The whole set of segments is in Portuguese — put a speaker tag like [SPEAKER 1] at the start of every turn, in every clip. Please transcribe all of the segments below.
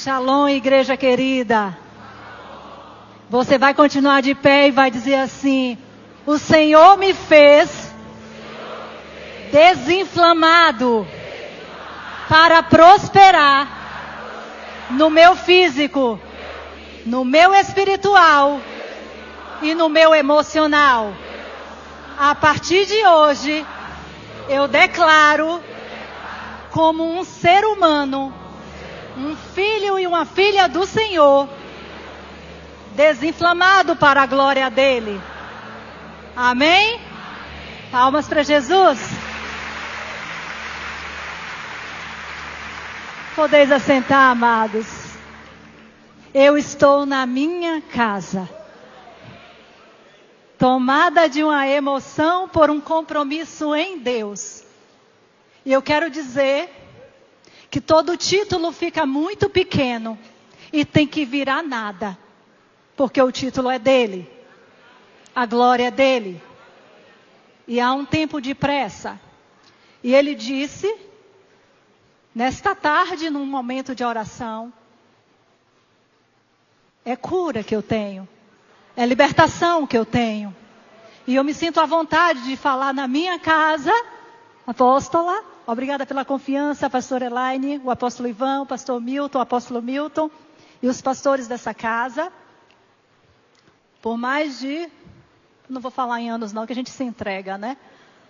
[SPEAKER 1] Shalom, igreja querida. Você vai continuar de pé e vai dizer assim: o Senhor me fez desinflamado para prosperar no meu físico, no meu espiritual e no meu emocional. A partir de hoje, eu declaro como um ser humano, um filho e uma filha do Senhor, desinflamado para a glória dele. Amém? Palmas para Jesus. Podeis assentar, amados. Eu estou na minha casa, tomada de uma emoção por um compromisso em Deus. E eu quero dizer que todo título fica muito pequeno e tem que virar nada, porque o título é dele, a glória é dele. E há um tempo de pressa. E ele disse, nesta tarde, num momento de oração, é cura que eu tenho, é libertação que eu tenho. E eu me sinto à vontade de falar na minha casa, apóstola. Obrigada pela confiança, pastor Elaine, o apóstolo Ivan, o pastor Milton, o apóstolo Milton e os pastores dessa casa. Por mais de, não vou falar em anos não, que a gente se entrega, né?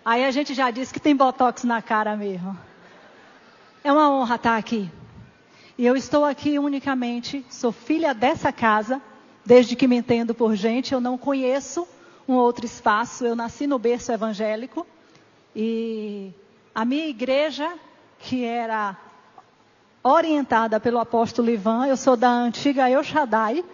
[SPEAKER 1] Aí a gente já disse que tem botox na cara mesmo. É uma honra estar aqui. E eu estou aqui unicamente, sou filha dessa casa, desde que me entendo por gente. Eu não conheço um outro espaço, eu nasci no berço evangélico. E a minha igreja, que era orientada pelo apóstolo Ivan, eu sou da antiga El Shaddai,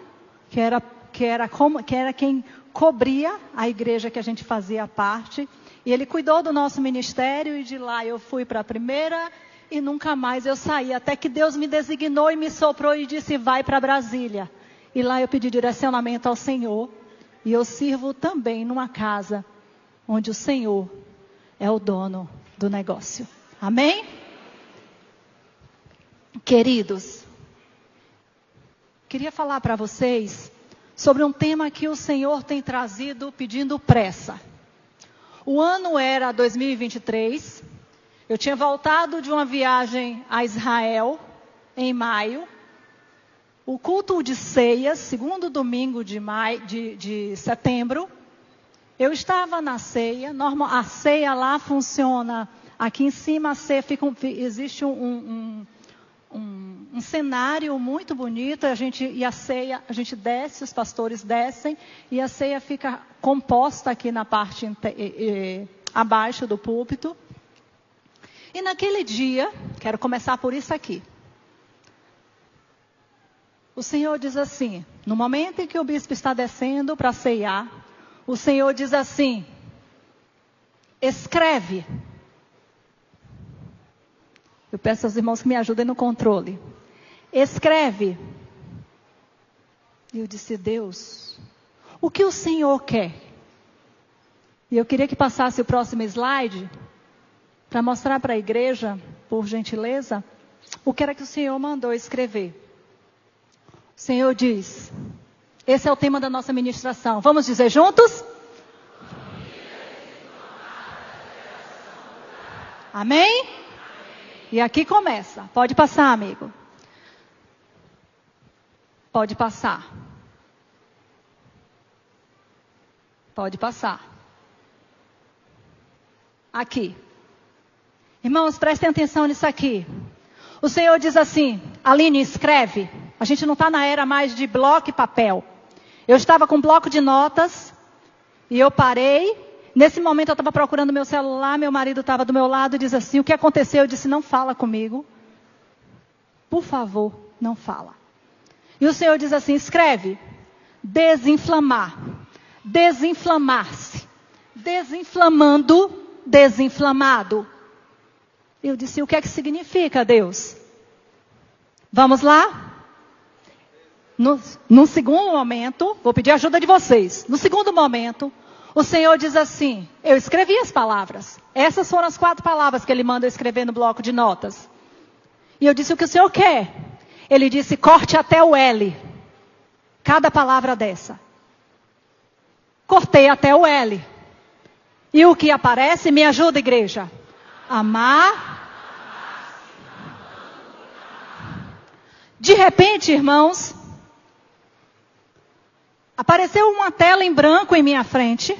[SPEAKER 1] que era quem cobria a igreja que a gente fazia parte. E ele cuidou do nosso ministério e de lá eu fui para a primeira e nunca mais eu saí. Até que Deus me designou e me soprou e disse: vai para Brasília. E lá eu pedi direcionamento ao Senhor. E eu sirvo também numa casa onde o Senhor é o dono do negócio. Amém? Queridos, queria falar para vocês sobre um tema que o Senhor tem trazido pedindo pressa. O ano era 2023. Eu tinha voltado de uma viagem a Israel em maio. O culto de ceias, segundo domingo de setembro. Eu estava na ceia. A ceia lá funciona. Aqui em cima a ceia existe um cenário muito bonito. A gente desce, os pastores descem e a ceia fica composta aqui na parte abaixo do púlpito. E naquele dia, quero começar por isso aqui. O Senhor diz assim, no momento em que o bispo está descendo para ceiar, o Senhor diz assim: escreve. Eu peço aos irmãos que me ajudem no controle. Escreve. E eu disse: Deus, o que o Senhor quer? E eu queria que passasse o próximo slide, para mostrar para a igreja, por gentileza, o que era que o Senhor mandou escrever. O Senhor diz, esse é o tema da nossa ministração. Vamos dizer juntos? Amém? E aqui começa. Pode passar, amigo. Pode passar. Pode passar. Aqui. Irmãos, prestem atenção nisso aqui. O Senhor diz assim: Aline, escreve. A gente não está na era mais de bloco e papel. Eu estava com um bloco de notas e eu parei. Nesse momento eu estava procurando meu celular, meu marido estava do meu lado e diz assim: o que aconteceu? Eu disse: não fala comigo. Por favor, não fala. E o Senhor diz assim: escreve. Desinflamar. Desinflamar-se. Desinflamando, desinflamado. Eu disse: o que é que significa, Deus? Vamos lá? No segundo momento, vou pedir ajuda de vocês. No segundo momento, o Senhor diz assim: eu escrevi as palavras. Essas foram as 4 palavras que Ele manda eu escrever no bloco de notas. E eu disse: o que o Senhor quer? Ele disse, corte até o L. Cada palavra dessa. Cortei até o L. E o que aparece? Me ajuda, igreja. Amar. De repente, irmãos, apareceu uma tela em branco em minha frente.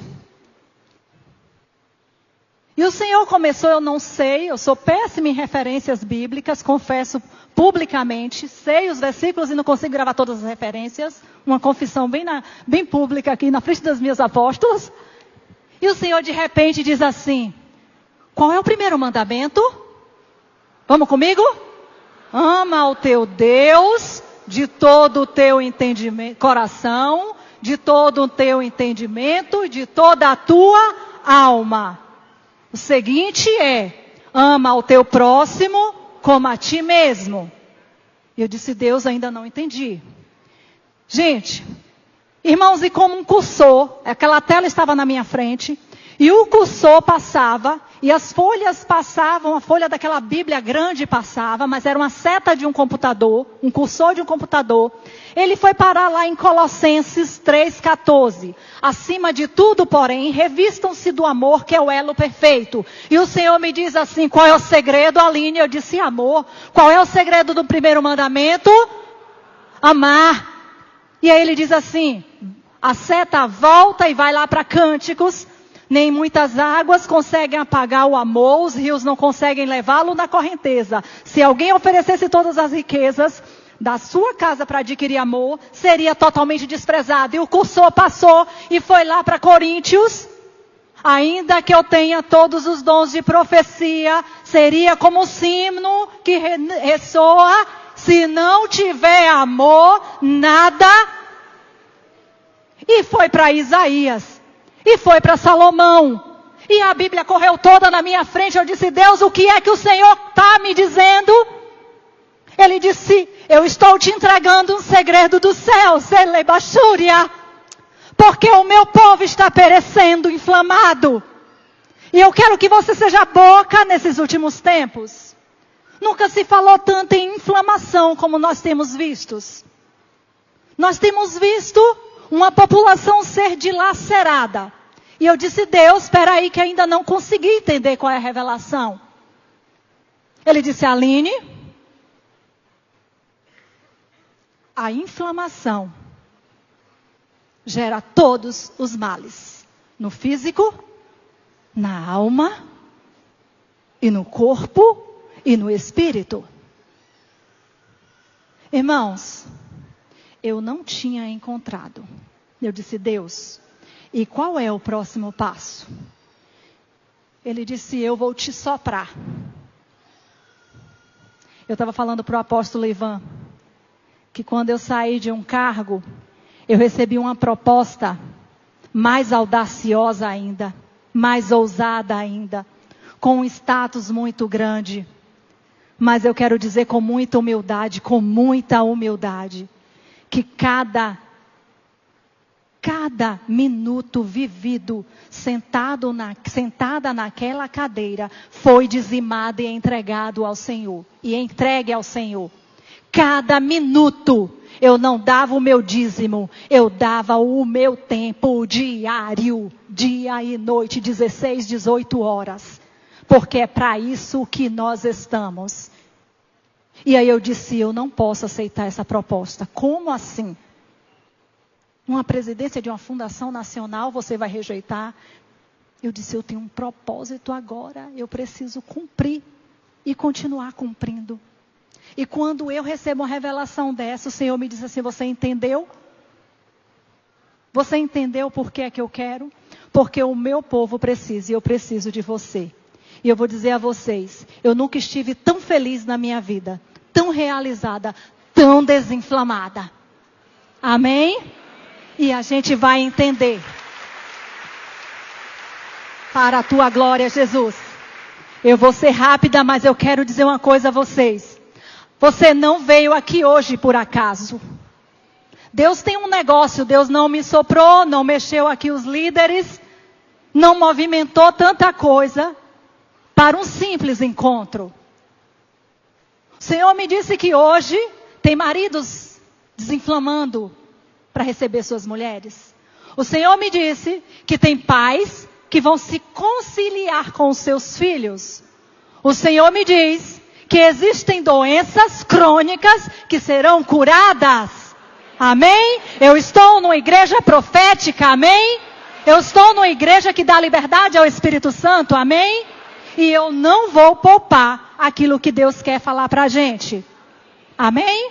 [SPEAKER 1] E o Senhor começou, eu não sei, eu sou péssima em referências bíblicas, confesso publicamente, sei os versículos e não consigo gravar todas as referências, uma confissão bem pública aqui na frente das minhas apóstolas. E o Senhor de repente diz assim, qual é o primeiro mandamento? Vamos comigo? Ama o teu Deus de todo o teu entendimento, coração, de todo o teu entendimento, de toda a tua alma. O seguinte é, ama o teu próximo como a ti mesmo. Eu disse, Deus, ainda não entendi. Gente, irmãos, e como um cursor, aquela tela estava na minha frente, e o cursor passava, e as folhas passavam, a folha daquela Bíblia grande passava, mas era uma seta de um computador, um cursor de um computador. Ele foi parar lá em Colossenses 3,14. Acima de tudo, porém, revistam-se do amor, que é o elo perfeito. E o Senhor me diz assim, qual é o segredo, Aline? Eu disse, amor. Qual é o segredo do primeiro mandamento? Amar. E aí ele diz assim, a seta volta e vai lá para Cânticos. Nem muitas águas conseguem apagar o amor, os rios não conseguem levá-lo na correnteza. Se alguém oferecesse todas as riquezas da sua casa para adquirir amor, seria totalmente desprezado. E o cursor passou e foi lá para Coríntios. Ainda que eu tenha todos os dons de profecia, seria como o sino que ressoa. Se não tiver amor, nada. E foi para Isaías. E foi para Salomão. E a Bíblia correu toda na minha frente. Eu disse, Deus, o que é que o Senhor está me dizendo? Ele disse, eu estou te entregando um segredo do céu, Celebachúria. Porque o meu povo está perecendo, inflamado. E eu quero que você seja boca nesses últimos tempos. Nunca se falou tanto em inflamação como nós temos visto. Nós temos visto uma população ser dilacerada. E eu disse, Deus, espera aí que ainda não consegui entender qual é a revelação. Ele disse, Aline, a inflamação gera todos os males. No físico, na alma, e no corpo, e no espírito. Irmãos, eu não tinha encontrado. Eu disse, Deus, e qual é o próximo passo? Ele disse, eu vou te soprar. Eu estava falando para o apóstolo Ivan, que quando eu saí de um cargo, eu recebi uma proposta mais audaciosa ainda, mais ousada ainda, com um status muito grande. Mas eu quero dizer com muita humildade, que cada minuto vivido, sentada naquela cadeira, foi dizimado e entregado ao Senhor. E entregue ao Senhor. Cada minuto, eu não dava o meu dízimo, eu dava o meu tempo diário, dia e noite, 16, 18 horas. Porque é para isso que nós estamos. E aí eu disse, eu não posso aceitar essa proposta. Como assim? Uma presidência de uma fundação nacional você vai rejeitar? Eu disse, eu tenho um propósito agora, eu preciso cumprir e continuar cumprindo. E quando eu recebo uma revelação dessa, o Senhor me diz assim, você entendeu? Você entendeu por que é que eu quero? Porque o meu povo precisa e eu preciso de você. E eu vou dizer a vocês, eu nunca estive tão feliz na minha vida, tão realizada, tão desinflamada. Amém? E a gente vai entender. Para a tua glória, Jesus. Eu vou ser rápida, mas eu quero dizer uma coisa a vocês. Você não veio aqui hoje por acaso. Deus tem um negócio, Deus não me soprou, não mexeu aqui os líderes, não movimentou tanta coisa para um simples encontro. O Senhor me disse que hoje Tem maridos desinflamando para receber suas mulheres? O Senhor me disse que tem pais que vão se conciliar com os seus filhos. O Senhor me diz que existem doenças crônicas que serão curadas. Amém? Eu estou numa igreja profética, amém? Eu estou numa igreja que dá liberdade ao Espírito Santo, amém? E eu não vou poupar aquilo que Deus quer falar para a gente. Amém?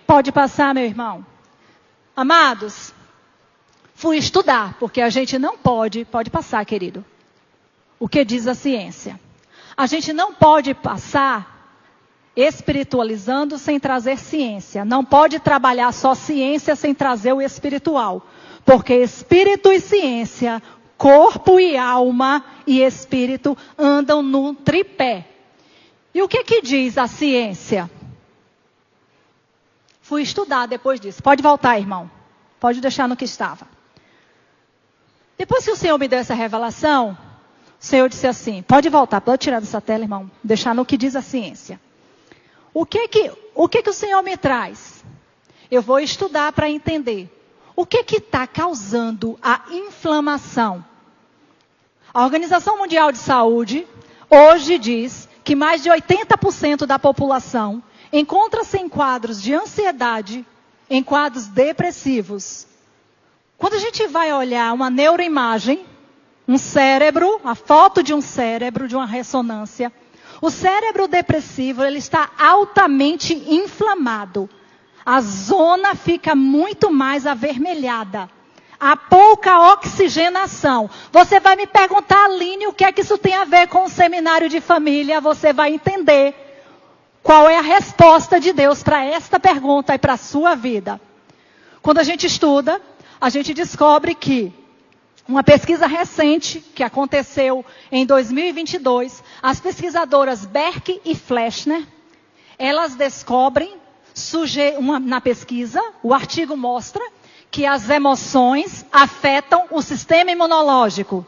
[SPEAKER 1] Pode passar, meu irmão. Amados, fui estudar, porque a gente não pode passar, querido, o que diz a ciência. A gente não pode passar espiritualizando sem trazer ciência. Não pode trabalhar só ciência sem trazer o espiritual. Porque espírito e ciência, corpo e alma e espírito andam num tripé. E o que diz a ciência? Fui estudar depois disso. Pode voltar, irmão. Pode deixar no que estava. Depois que o Senhor me deu essa revelação, o Senhor disse assim, pode voltar, pode tirar dessa tela, irmão. Deixar no que diz a ciência. O que o Senhor me traz? Eu vou estudar para entender. O que está causando a inflamação? A Organização Mundial de Saúde hoje diz que mais de 80% da população encontra-se em quadros de ansiedade, em quadros depressivos. Quando a gente vai olhar uma neuroimagem, um cérebro, a foto de um cérebro, de uma ressonância, o cérebro depressivo, ele está altamente inflamado. A zona fica muito mais avermelhada. Há pouca oxigenação. Você vai me perguntar, Aline, o que é que isso tem a ver com o seminário de família? Você vai entender qual é a resposta de Deus para esta pergunta e para a sua vida. Quando a gente estuda, a gente descobre que uma pesquisa recente, que aconteceu em 2022, as pesquisadoras Berk e Fleshner, elas descobrem, na pesquisa, o artigo mostra que as emoções afetam o sistema imunológico.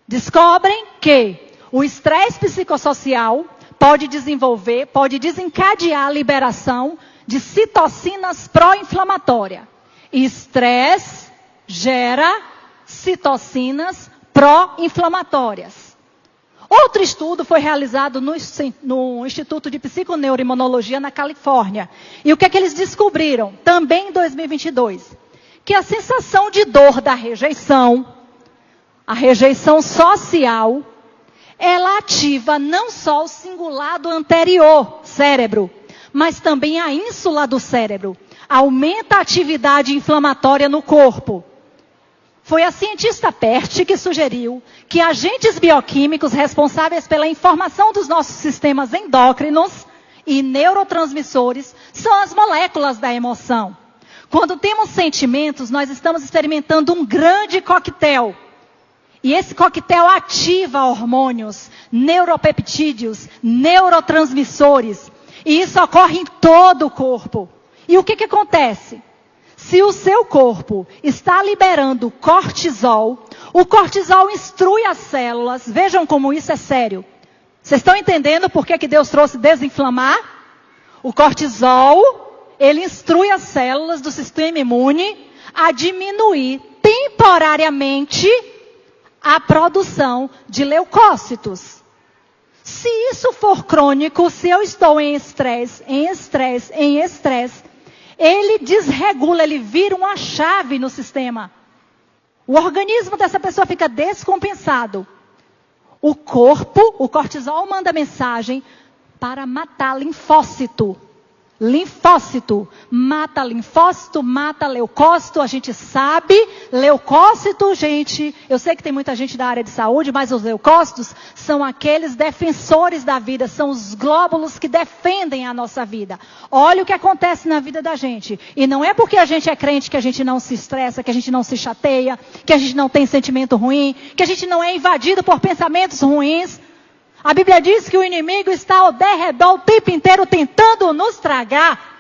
[SPEAKER 1] Descobrem que o estresse psicossocial pode desencadear a liberação de citocinas pró-inflamatórias. Estresse gera citocinas pró-inflamatórias. Outro estudo foi realizado no Instituto de Psiconeuroimunologia na Califórnia. E o que é que eles descobriram? Também em 2022. Que a sensação de dor da rejeição, a rejeição social, ela ativa não só o cingulado anterior, cérebro, mas também a ínsula do cérebro. Aumenta a atividade inflamatória no corpo. Foi a cientista Pert que sugeriu que agentes bioquímicos responsáveis pela informação dos nossos sistemas endócrinos e neurotransmissores são as moléculas da emoção. Quando temos sentimentos, nós estamos experimentando um grande coquetel. E esse coquetel ativa hormônios, neuropeptídeos, neurotransmissores. E isso ocorre em todo o corpo. E o que acontece? Se o seu corpo está liberando cortisol, o cortisol instrui as células. Vejam como isso é sério. Vocês estão entendendo por que Deus trouxe desinflamar? O cortisol, ele instrui as células do sistema imune a diminuir temporariamente a produção de leucócitos. Se isso for crônico, se eu estou em estresse, ele desregula, ele vira uma chave no sistema. O organismo dessa pessoa fica descompensado. O corpo, o cortisol manda mensagem para matar linfócito. Linfócito. Mata linfócito, mata leucócito, a gente sabe. Leucócito, gente, eu sei que tem muita gente da área de saúde, mas os leucócitos são aqueles defensores da vida, são os glóbulos que defendem a nossa vida. Olha o que acontece na vida da gente. E não é porque a gente é crente que a gente não se estressa, que a gente não se chateia, que a gente não tem sentimento ruim, que a gente não é invadido por pensamentos ruins. A Bíblia diz que o inimigo está ao derredor o tempo inteiro tentando nos tragar.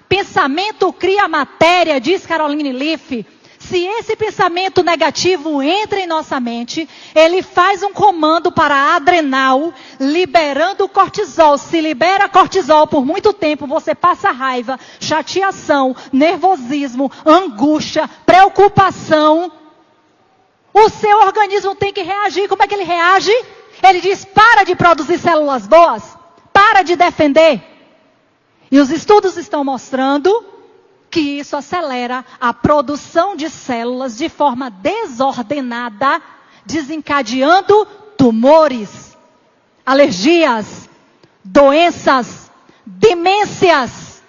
[SPEAKER 1] Pensamento cria matéria, diz Caroline Leaf. Se esse pensamento negativo entra em nossa mente, ele faz um comando para a adrenal, liberando o cortisol. Se libera cortisol por muito tempo, você passa raiva, chateação, nervosismo, angústia, preocupação. O seu organismo tem que reagir. Como é que ele reage? Ele diz, para de produzir células boas, para de defender. E os estudos estão mostrando que isso acelera a produção de células de forma desordenada, desencadeando tumores, alergias, doenças, demências,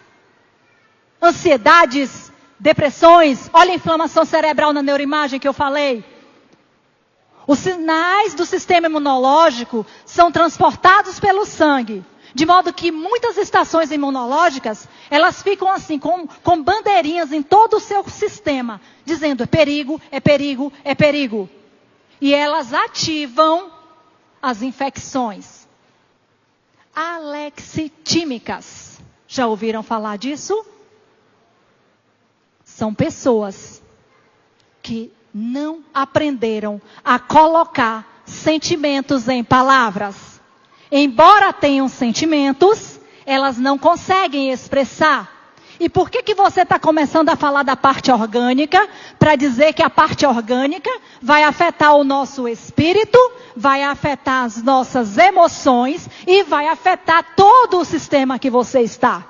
[SPEAKER 1] ansiedades, depressões. Olha a inflamação cerebral na neuroimagem que eu falei. Os sinais do sistema imunológico são transportados pelo sangue. De modo que muitas estações imunológicas, elas ficam assim, com bandeirinhas em todo o seu sistema, dizendo é perigo, é perigo, é perigo. E elas ativam as infecções alexitímicas. Já ouviram falar disso? São pessoas que não aprenderam a colocar sentimentos em palavras. Embora tenham sentimentos, elas não conseguem expressar. E por que você está começando a falar da parte orgânica? Para dizer que a parte orgânica vai afetar o nosso espírito, vai afetar as nossas emoções e vai afetar todo o sistema que você está.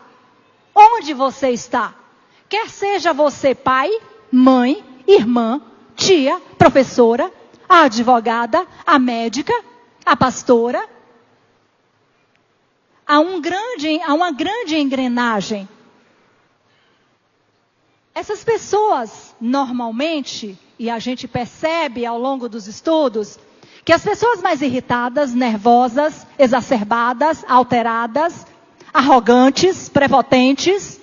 [SPEAKER 1] Onde você está? Quer seja você pai, mãe, irmã, tia, professora, a advogada, a médica, a pastora. Há uma grande engrenagem. Essas pessoas, normalmente, e a gente percebe ao longo dos estudos, que as pessoas mais irritadas, nervosas, exacerbadas, alteradas, arrogantes, prepotentes,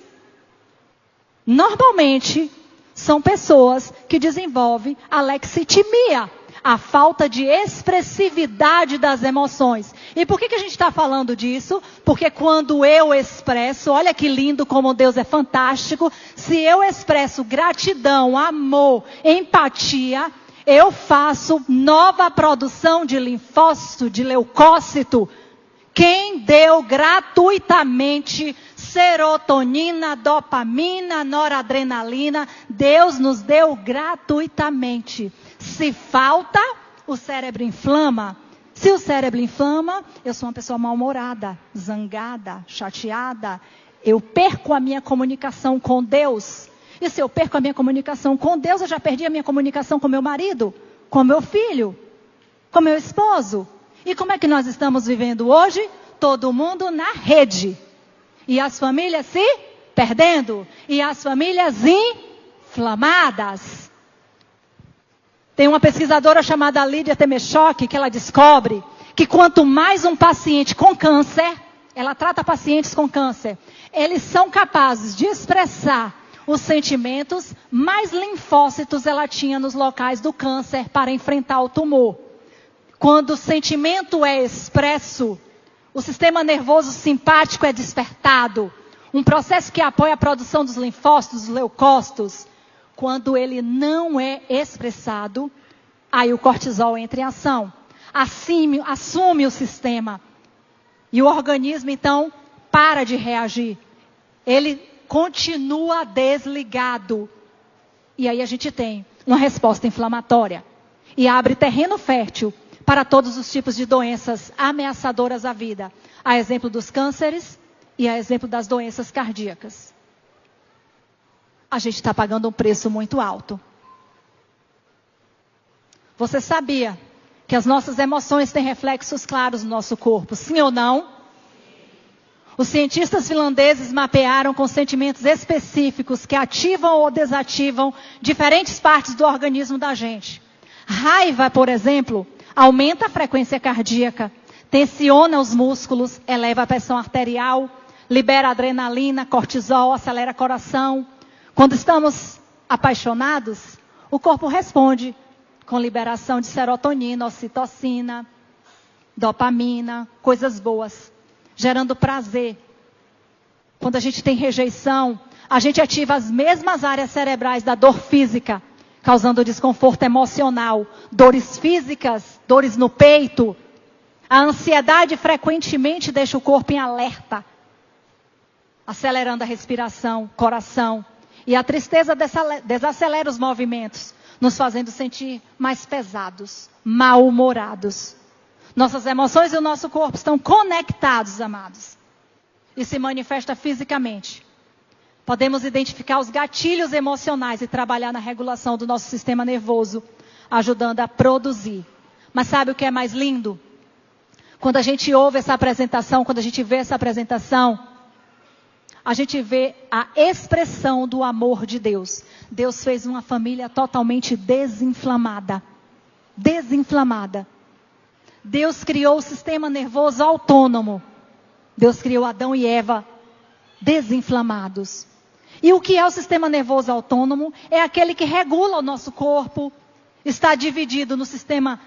[SPEAKER 1] normalmente são pessoas que desenvolvem alexitimia, a falta de expressividade das emoções. E por que a gente está falando disso? Porque quando eu expresso, olha que lindo como Deus é fantástico, se eu expresso gratidão, amor, empatia, eu faço nova produção de linfócito, de leucócito. Quem deu gratuitamente serotonina, dopamina, noradrenalina, Deus nos deu gratuitamente. Se falta, o cérebro inflama. Se o cérebro inflama, eu sou uma pessoa mal-humorada, zangada, chateada. Eu perco a minha comunicação com Deus. E se eu perco a minha comunicação com Deus, eu já perdi a minha comunicação com meu marido, com meu filho, com meu esposo. E como é que nós estamos vivendo hoje? Todo mundo na rede. E as famílias se perdendo. E as famílias inflamadas. Tem uma pesquisadora chamada Lídia Temeshock, que ela descobre que quanto mais um paciente com câncer, ela trata pacientes com câncer, eles são capazes de expressar os sentimentos, mais linfócitos ela tinha nos locais do câncer para enfrentar o tumor. Quando o sentimento é expresso, o sistema nervoso simpático é despertado. Um processo que apoia a produção dos linfócitos, dos leucócitos. Quando ele não é expressado, aí o cortisol entra em ação. Assume o sistema. E o organismo, então, para de reagir. Ele continua desligado. E aí a gente tem uma resposta inflamatória. E abre terreno fértil para todos os tipos de doenças ameaçadoras à vida. A exemplo dos cânceres e a exemplo das doenças cardíacas. A gente está pagando um preço muito alto. Você sabia que as nossas emoções têm reflexos claros no nosso corpo? Sim ou não? Os cientistas finlandeses mapearam com sentimentos específicos que ativam ou desativam diferentes partes do organismo da gente. Raiva, por exemplo, aumenta a frequência cardíaca, tensiona os músculos, eleva a pressão arterial, libera adrenalina, cortisol, acelera o coração. Quando estamos apaixonados, o corpo responde com liberação de serotonina, ocitocina, dopamina, coisas boas, gerando prazer. Quando a gente tem rejeição, a gente ativa as mesmas áreas cerebrais da dor física, causando desconforto emocional, dores físicas, dores no peito. A ansiedade frequentemente deixa o corpo em alerta, acelerando a respiração, coração. E a tristeza desacelera os movimentos, nos fazendo sentir mais pesados, mal-humorados. Nossas emoções e o nosso corpo estão conectados, amados. E se manifesta fisicamente. Podemos identificar os gatilhos emocionais e trabalhar na regulação do nosso sistema nervoso, ajudando a produzir. Mas sabe o que é mais lindo? Quando a gente ouve essa apresentação, quando a gente vê essa apresentação, a gente vê a expressão do amor de Deus. Deus fez uma família totalmente desinflamada. Desinflamada. Deus criou o sistema nervoso autônomo. Deus criou Adão e Eva desinflamados. E o que é o sistema nervoso autônomo? É aquele que regula o nosso corpo. Está dividido no sistema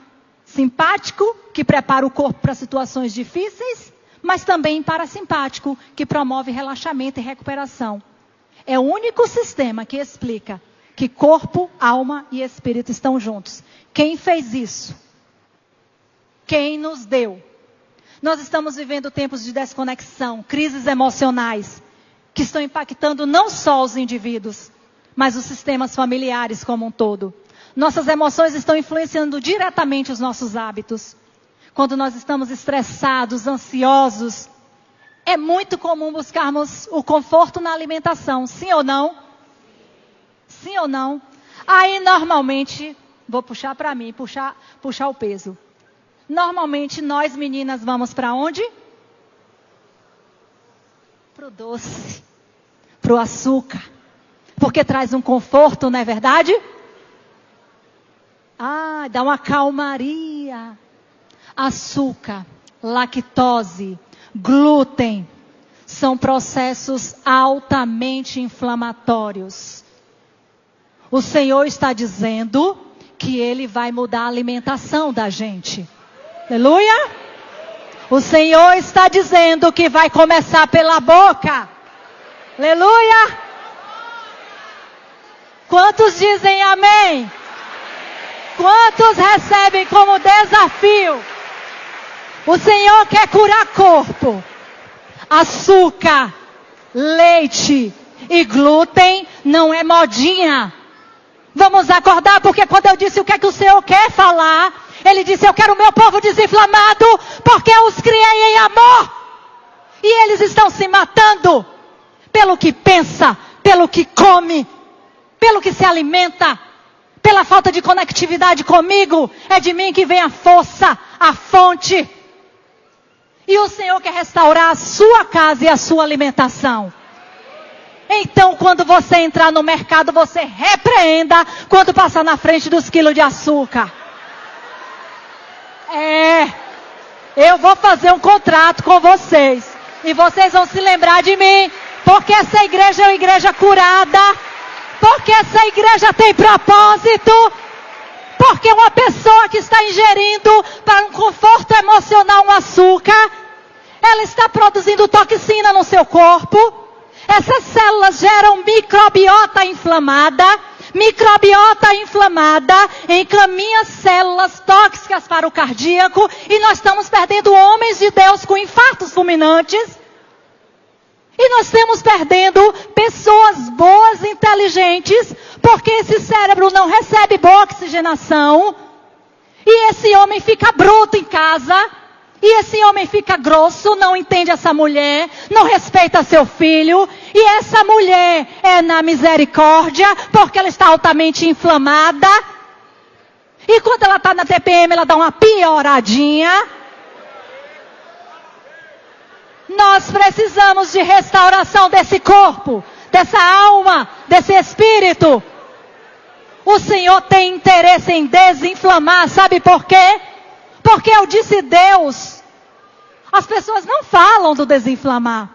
[SPEAKER 1] simpático, que prepara o corpo para situações difíceis, mas também parasimpático, que promove relaxamento e recuperação. É o único sistema que explica que corpo, alma e espírito estão juntos. Quem fez isso? Quem nos deu? Nós estamos vivendo tempos de desconexão, crises emocionais, que estão impactando não só os indivíduos, mas os sistemas familiares como um todo. Nossas emoções estão influenciando diretamente os nossos hábitos. Quando nós estamos estressados, ansiosos, é muito comum buscarmos o conforto na alimentação, sim ou não? Sim ou não? Aí normalmente, vou puxar para mim, puxar o peso. Normalmente nós meninas vamos para onde? Para o doce, para o açúcar. Porque traz um conforto, não é verdade? Dá uma calmaria. Açúcar, lactose, glúten, são processos altamente inflamatórios. O Senhor está dizendo que Ele vai mudar a alimentação da gente. Aleluia! O Senhor está dizendo que vai começar pela boca. Aleluia! Quantos dizem amém? Quantos recebem como desafio? O Senhor quer curar corpo. Açúcar, leite e glúten não é modinha. Vamos acordar, porque quando eu disse o que é que o Senhor quer falar, Ele disse: eu quero o meu povo desinflamado, porque eu os criei em amor. E eles estão se matando pelo que pensa, pelo que come, pelo que se alimenta, pela falta de conectividade comigo. É de mim que vem a força, a fonte. E o Senhor quer restaurar a sua casa e a sua alimentação. Então, quando você entrar no mercado, você repreenda quando passar na frente dos quilos de açúcar. Eu vou fazer um contrato com vocês. E vocês vão se lembrar de mim. Porque essa igreja é uma igreja curada. Porque essa igreja tem propósito. Porque uma pessoa que está ingerindo para um conforto emocional um açúcar, ela está produzindo toxina no seu corpo. Essas células geram microbiota inflamada. Microbiota inflamada encaminha células tóxicas para o cardíaco. E nós estamos perdendo homens de Deus com infartos fulminantes. E nós estamos perdendo pessoas boas, inteligentes, porque esse cérebro não recebe boa oxigenação. E esse homem fica bruto em casa. E esse homem fica grosso, não entende essa mulher, não respeita seu filho. E essa mulher é na misericórdia, porque ela está altamente inflamada. E quando ela está na TPM, ela dá uma pioradinha. Nós precisamos de restauração desse corpo, dessa alma, desse espírito. O Senhor tem interesse em desinflamar, sabe por quê? Porque eu disse Deus. As pessoas não falam do desinflamar.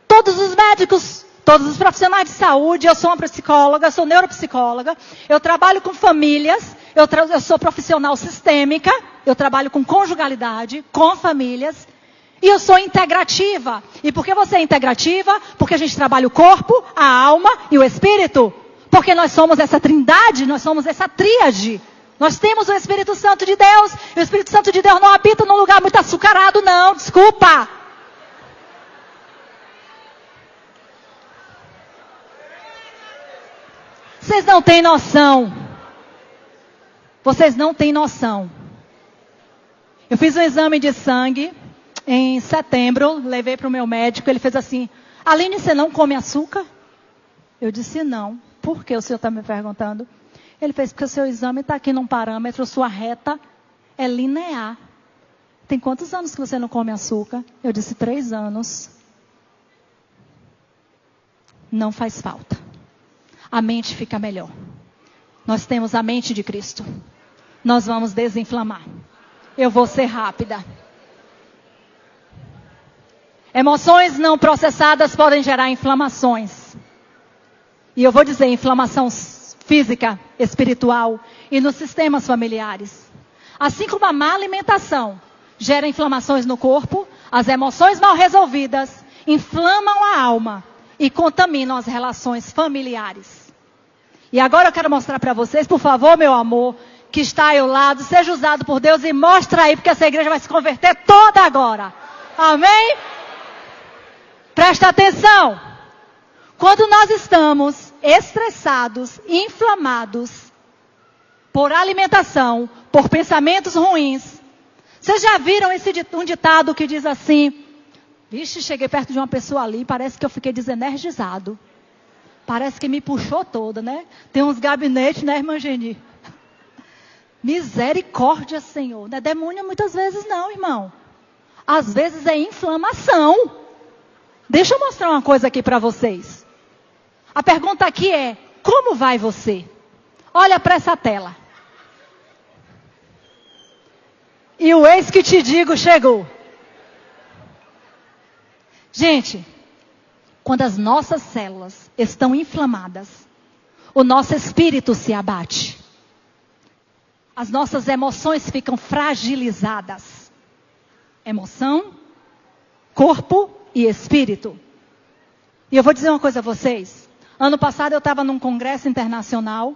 [SPEAKER 1] Todos os médicos, todos os profissionais de saúde, eu sou uma psicóloga, sou neuropsicóloga, eu trabalho com famílias, eu sou profissional sistêmica, eu trabalho com conjugalidade, com famílias, e eu sou integrativa. E por que você é integrativa? Porque a gente trabalha o corpo, a alma e o espírito. Porque nós somos essa trindade, nós somos essa tríade. Nós temos o Espírito Santo de Deus. E o Espírito Santo de Deus não habita num lugar muito açucarado, não. Desculpa. Vocês não têm noção. Vocês não têm noção. Eu fiz um exame de sangue em setembro, levei para o meu médico, ele fez assim: Aline, você não come açúcar? Eu disse não. Por que o senhor está me perguntando? Ele fez: porque o seu exame está aqui num parâmetro, sua reta é linear. Tem quantos anos que você não come açúcar? Eu disse 3 anos. Não faz falta. A mente fica melhor. Nós temos a mente de Cristo. Nós vamos desinflamar. Eu vou ser rápida. Emoções não processadas podem gerar inflamações. E eu vou dizer inflamação física, espiritual e nos sistemas familiares. Assim como a má alimentação gera inflamações no corpo, as emoções mal resolvidas inflamam a alma e contaminam as relações familiares. E agora eu quero mostrar para vocês, por favor, meu amor, que está aí ao lado, seja usado por Deus e mostra aí, porque essa igreja vai se converter toda agora. Amém? Presta atenção. Quando nós estamos estressados, inflamados, por alimentação, por pensamentos ruins, vocês já viram um ditado que diz assim: vixe, cheguei perto de uma pessoa ali, parece que eu fiquei desenergizado. Parece que me puxou toda, né? Tem uns gabinetes, né, irmã Geni? Misericórdia, Senhor. Não é demônio muitas vezes não, irmão. Às vezes é inflamação. Deixa eu mostrar uma coisa aqui para vocês. A pergunta aqui é: como vai você? Olha para essa tela. E o eis que te digo chegou. Gente, quando as nossas células estão inflamadas, o nosso espírito se abate. As nossas emoções ficam fragilizadas. Emoção, corpo e espírito. E eu vou dizer uma coisa a vocês. Ano passado eu estava num congresso internacional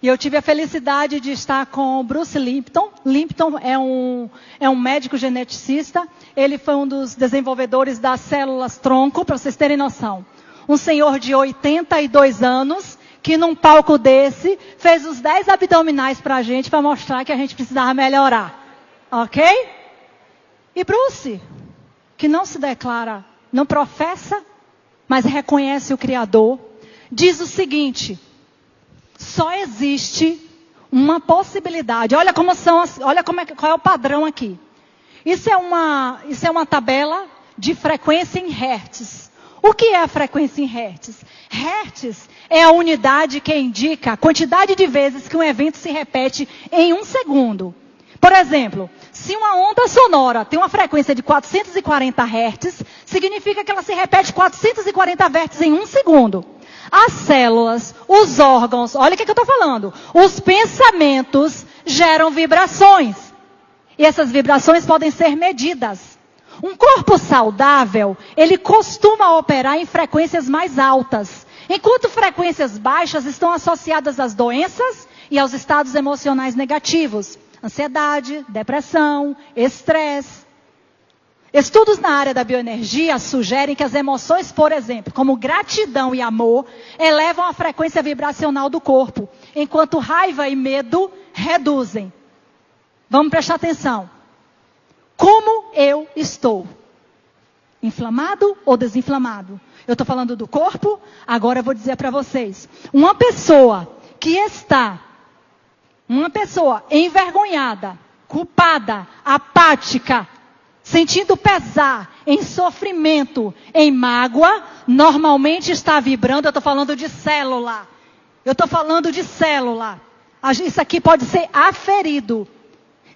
[SPEAKER 1] e eu tive a felicidade de estar com o Bruce Lipton. Lipton é um médico geneticista. Ele foi um dos desenvolvedores das células tronco, para vocês terem noção. Um senhor de 82 anos que num palco desse fez os 10 abdominais para a gente, para mostrar que a gente precisava melhorar. Ok? E Bruce, que não se declara, não professa, mas reconhece o Criador, diz o seguinte: só existe uma possibilidade. Olha como qual é o padrão aqui. Isso é uma tabela de frequência em hertz. O que é a frequência em hertz? Hertz é a unidade que indica a quantidade de vezes que um evento se repete em 1 segundo. Por exemplo, se uma onda sonora tem uma frequência de 440 Hz, significa que ela se repete 440 vezes em 1 segundo. As células, os órgãos, olha o que eu estou falando. Os pensamentos geram vibrações. E essas vibrações podem ser medidas. Um corpo saudável, ele costuma operar em frequências mais altas. Enquanto frequências baixas estão associadas às doenças e aos estados emocionais negativos. Ansiedade, depressão, estresse. Estudos na área da bioenergia sugerem que as emoções, por exemplo, como gratidão e amor, elevam a frequência vibracional do corpo, enquanto raiva e medo reduzem. Vamos prestar atenção. Como eu estou? Inflamado ou desinflamado? Eu estou falando do corpo, agora eu vou dizer para vocês. Uma pessoa envergonhada, culpada, apática, sentindo pesar, em sofrimento, em mágoa, normalmente está vibrando. Eu estou falando de célula. Isso aqui pode ser aferido.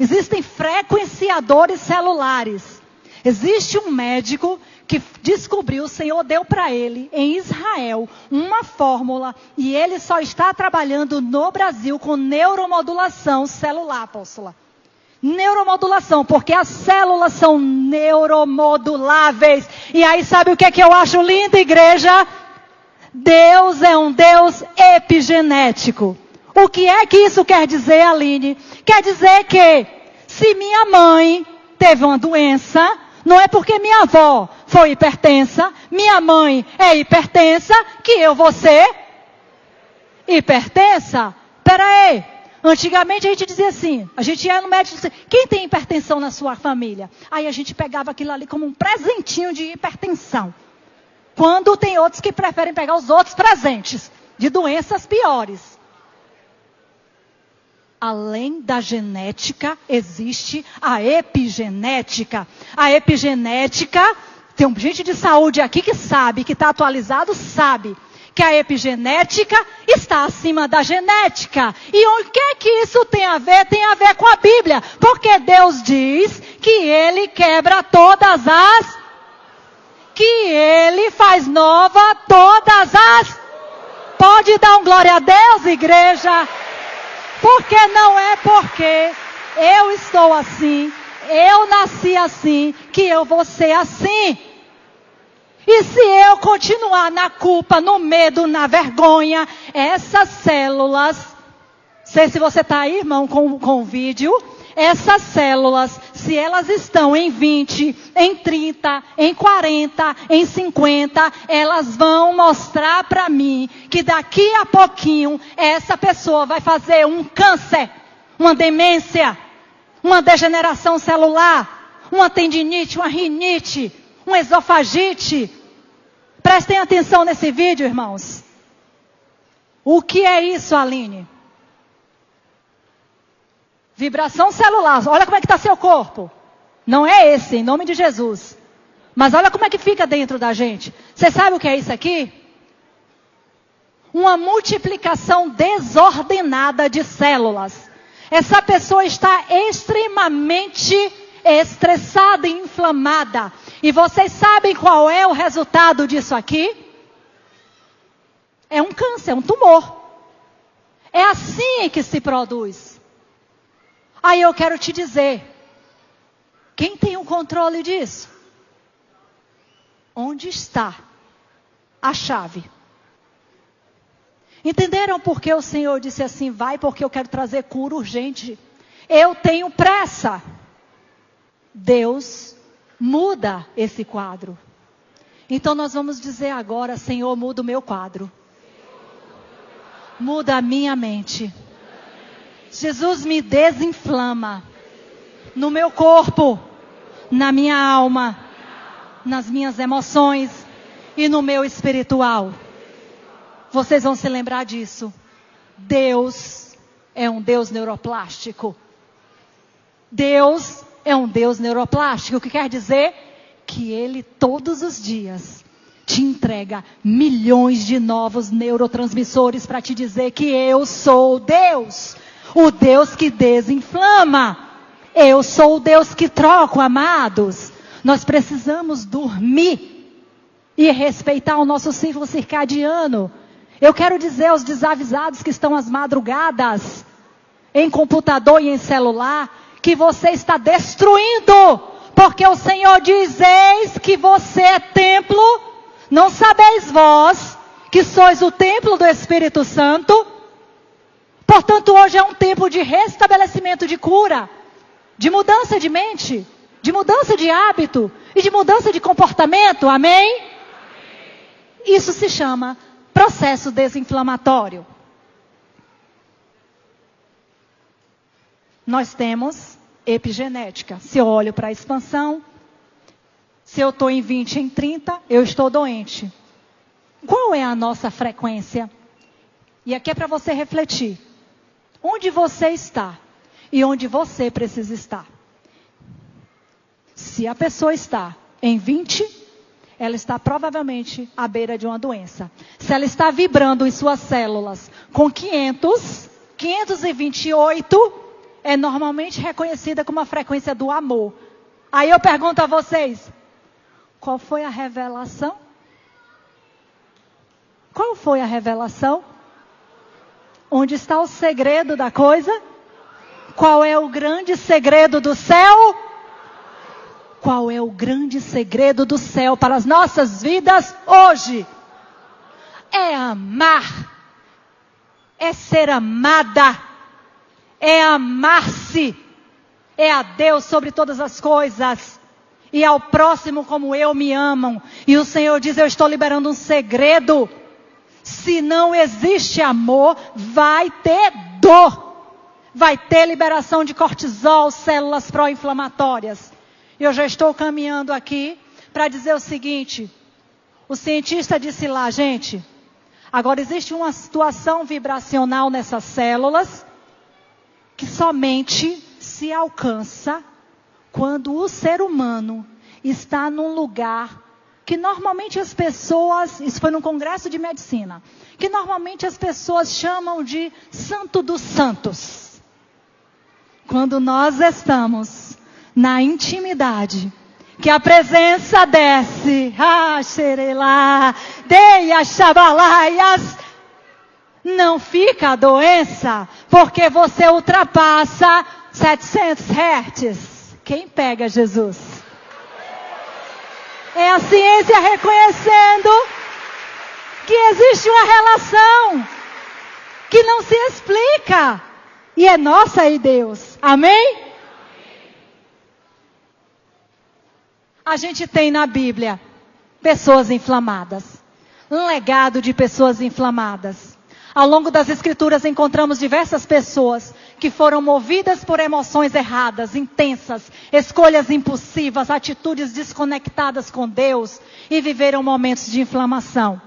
[SPEAKER 1] Existem frequenciadores celulares. Existe um médico que descobriu, o Senhor deu para ele, em Israel, uma fórmula, e ele só está trabalhando no Brasil com neuromodulação celular, apóstola. Neuromodulação, porque as células são neuromoduláveis. E aí sabe o que é que eu acho lindo, igreja? Deus é um Deus epigenético. O que é que isso quer dizer, Aline? Quer dizer que se minha mãe teve uma doença, não é porque minha avó foi hipertensa, minha mãe é hipertensa, que eu vou ser hipertensa. Pera aí. Antigamente a gente dizia assim, a gente ia no médico e dizia, quem tem hipertensão na sua família? Aí a gente pegava aquilo ali como um presentinho de hipertensão. Quando tem outros que preferem pegar os outros presentes, de doenças piores. Além da genética, existe a epigenética. A epigenética, tem gente de saúde aqui que sabe, que está atualizado, sabe que a epigenética está acima da genética. E o que é que isso tem a ver? Tem a ver com a Bíblia. Porque Deus diz que Ele quebra todas as... que Ele faz nova todas as... Pode dar um glória a Deus, igreja? Porque não é porque eu estou assim, eu nasci assim, que eu vou ser assim. E se eu continuar na culpa, no medo, na vergonha, essas células, sei se você está aí, irmão, com o vídeo, essas células, se elas estão em 20, em 30, em 40, em 50, elas vão mostrar para mim que daqui a pouquinho essa pessoa vai fazer um câncer, uma demência, uma degeneração celular, uma tendinite, uma rinite, uma esofagite. Prestem atenção nesse vídeo, irmãos. O que é isso, Aline? Vibração celular. Olha como é que está seu corpo. Não é esse, em nome de Jesus. Mas olha como é que fica dentro da gente. Você sabe o que é isso aqui? Uma multiplicação desordenada de células. Essa pessoa está extremamente estressada e inflamada. E vocês sabem qual é o resultado disso aqui? É um câncer, um tumor. É assim que se produz. Aí eu quero te dizer, quem tem o controle disso? Onde está a chave? Entenderam por que o Senhor disse assim, vai porque eu quero trazer cura urgente? Eu tenho pressa. Deus muda esse quadro. Então nós vamos dizer agora, Senhor, muda o meu quadro. Muda a minha mente. Jesus, me desinflama no meu corpo, na minha alma, nas minhas emoções e no meu espiritual. Vocês vão se lembrar disso. Deus é um Deus neuroplástico. Deus é um Deus neuroplástico, o que quer dizer que Ele todos os dias te entrega milhões de novos neurotransmissores para te dizer que eu sou Deus. O Deus que desinflama. Eu sou o Deus que troca, amados. Nós precisamos dormir e respeitar o nosso ciclo circadiano. Eu quero dizer aos desavisados que estão às madrugadas, em computador e em celular, que você está destruindo. Porque o Senhor diz, eis que você é templo. Não sabeis vós que sois o templo do Espírito Santo? Portanto, hoje é um tempo de restabelecimento de cura, de mudança de mente, de mudança de hábito e de mudança de comportamento. Amém? Isso se chama processo desinflamatório. Nós temos epigenética. Se eu olho para a expansão, se eu estou em 20, em 30, eu estou doente. Qual é a nossa frequência? E aqui é para você refletir. Onde você está e onde você precisa estar. Se a pessoa está em 20, ela está provavelmente à beira de uma doença. Se ela está vibrando em suas células com 528 é normalmente reconhecida como a frequência do amor. Aí eu pergunto a vocês, qual foi a revelação? Qual foi a revelação? Onde está o segredo da coisa? Qual é o grande segredo do céu? Qual é o grande segredo do céu para as nossas vidas hoje? é amar, é ser amada, é amar-se, é a Deus sobre todas as coisas, e ao próximo como eu me amam. E o Senhor diz, eu estou liberando um segredo. Se não existe amor, vai ter dor. Vai ter liberação de cortisol, células pró-inflamatórias. Eu já estou caminhando aqui para dizer o seguinte. O cientista disse lá, gente, agora existe uma situação vibracional nessas células que somente se alcança quando o ser humano está num lugar que normalmente as pessoas, isso foi num congresso de medicina, que normalmente as pessoas chamam de Santo dos Santos. Quando nós estamos na intimidade, que a presença desce, não fica a doença, porque você ultrapassa 700 Hz. Quem pega Jesus? É a ciência reconhecendo que existe uma relação que não se explica. E é nossa e Deus. Amém? A gente tem na Bíblia pessoas inflamadas. Um legado de pessoas inflamadas. Ao longo das Escrituras encontramos diversas pessoas que foram movidas por emoções erradas, intensas, escolhas impulsivas, atitudes desconectadas com Deus e viveram momentos de inflamação.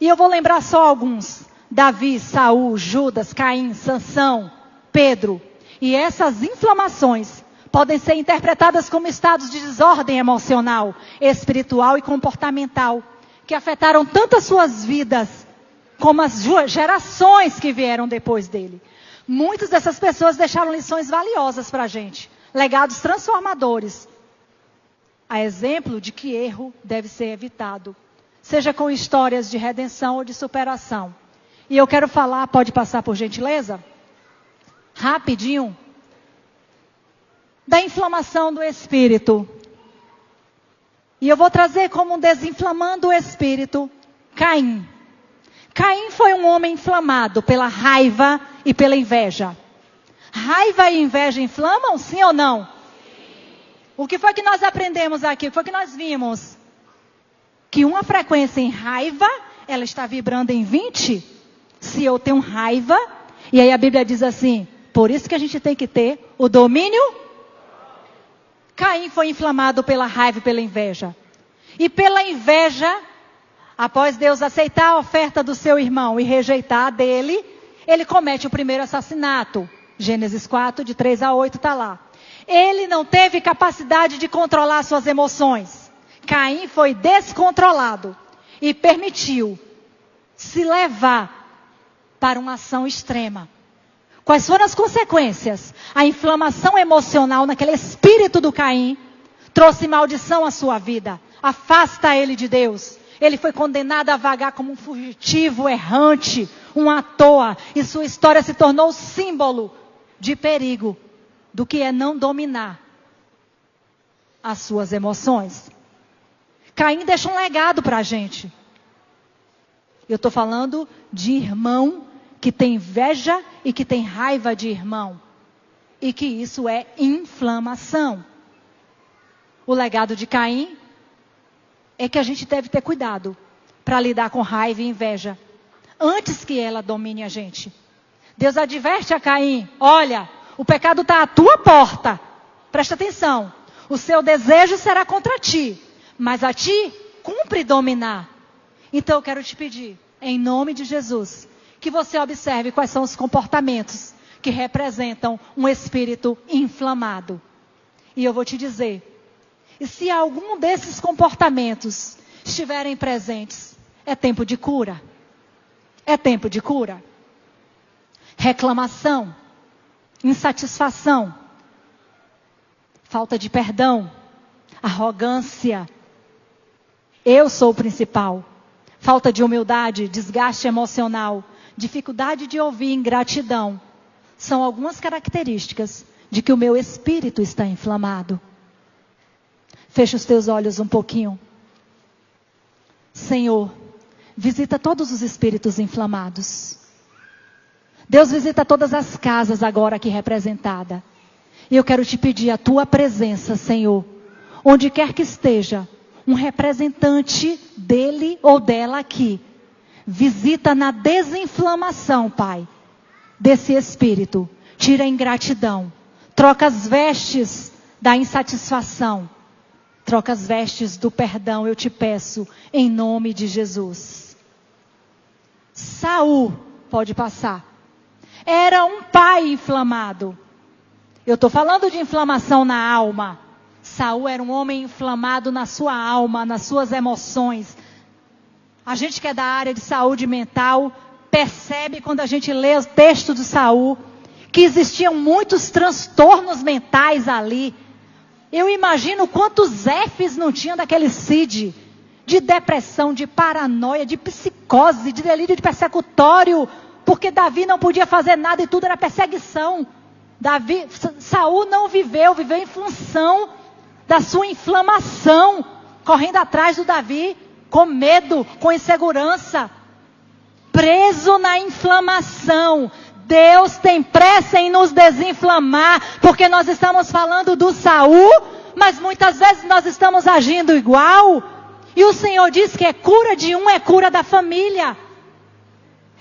[SPEAKER 1] E eu vou lembrar só alguns. Davi, Saul, Judas, Caim, Sansão, Pedro. E essas inflamações podem ser interpretadas como estados de desordem emocional, espiritual e comportamental, que afetaram tanto as suas vidas, como as gerações que vieram depois dele. Muitas dessas pessoas deixaram lições valiosas para a gente, legados transformadores, a exemplo de que erro deve ser evitado, seja com histórias de redenção ou de superação. E eu quero falar, pode passar por gentileza? Rapidinho, da inflamação do espírito. E eu vou trazer como um desinflamando o espírito, Caim. Caim foi um homem inflamado pela raiva e pela inveja. Raiva e inveja inflamam, sim ou não? Sim. O que foi que nós aprendemos aqui? O que foi que nós vimos? Que uma frequência em raiva, ela está vibrando em 20. Se eu tenho raiva, e aí a Bíblia diz assim, por isso que a gente tem que ter o domínio. Caim foi inflamado pela raiva e pela inveja. E pela inveja, após Deus aceitar a oferta do seu irmão e rejeitar a dele, ele comete o primeiro assassinato. Gênesis 4, de 3 a 8, está lá. Ele não teve capacidade de controlar suas emoções. Caim foi descontrolado e permitiu se levar para uma ação extrema. Quais foram as consequências? A inflamação emocional naquele espírito do Caim trouxe maldição à sua vida. Afasta ele de Deus. Ele foi condenado a vagar como um fugitivo errante, um à toa. E sua história se tornou símbolo de perigo do que é não dominar as suas emoções. Caim deixa um legado para a gente. Eu estou falando de irmão que tem inveja e que tem raiva de irmão. E que isso é inflamação. O legado de Caim é que a gente deve ter cuidado para lidar com raiva e inveja, antes que ela domine a gente. Deus adverte a Caim, olha, o pecado está à tua porta, presta atenção, o seu desejo será contra ti, mas a ti cumpre dominar. Então eu quero te pedir, em nome de Jesus, que você observe quais são os comportamentos que representam um espírito inflamado. E eu vou te dizer, e se algum desses comportamentos estiverem presentes, é tempo de cura. É tempo de cura. Reclamação, insatisfação, falta de perdão, arrogância. Eu sou o principal. Falta de humildade, desgaste emocional, dificuldade de ouvir, ingratidão. São algumas características de que o meu espírito está inflamado. Fecha os teus olhos um pouquinho. Senhor, visita todos os espíritos inflamados. Deus visita todas as casas agora aqui representadas. E eu quero te pedir a tua presença, Senhor, onde quer que esteja um representante dele ou dela aqui. Visita na desinflamação, Pai, desse espírito. Tira a ingratidão. Troca as vestes da insatisfação. Troca as vestes do perdão, eu te peço, em nome de Jesus. Saul, pode passar. Era um pai inflamado. Eu estou falando de inflamação na alma. Saul era um homem inflamado na sua alma, nas suas emoções. A gente que é da área de saúde mental, percebe quando a gente lê o texto de Saul, que existiam muitos transtornos mentais ali. Eu imagino quantos Fs não tinha daquele Cid, de depressão, de paranoia, de psicose, de delírio de persecutório, porque Davi não podia fazer nada e tudo era perseguição. Saul não viveu em função da sua inflamação, correndo atrás do Davi, com medo, com insegurança, preso na inflamação. Deus tem pressa em nos desinflamar, porque nós estamos falando do Saul, mas muitas vezes nós estamos agindo igual. E o Senhor diz que é cura de um, é cura da família.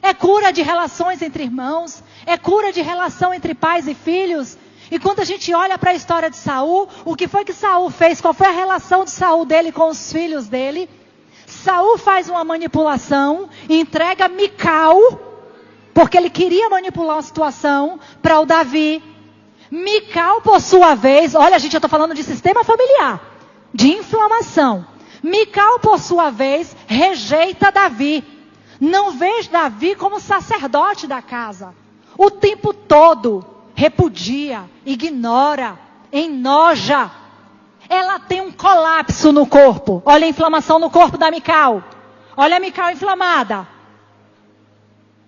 [SPEAKER 1] É cura de relações entre irmãos, é cura de relação entre pais e filhos. E quando a gente olha para a história de Saul, o que foi que Saul fez? Qual foi a relação de Saul dele com os filhos dele? Saul faz uma manipulação, entrega Mical, porque ele queria manipular a situação para o Davi. Mical, por sua vez, olha gente, eu estou falando de sistema familiar, de inflamação. Mical, por sua vez, rejeita Davi. Não vê Davi como sacerdote da casa. O tempo todo repudia, ignora, enoja. Ela tem um colapso no corpo. Olha a inflamação no corpo da Mical. Olha a Mical inflamada.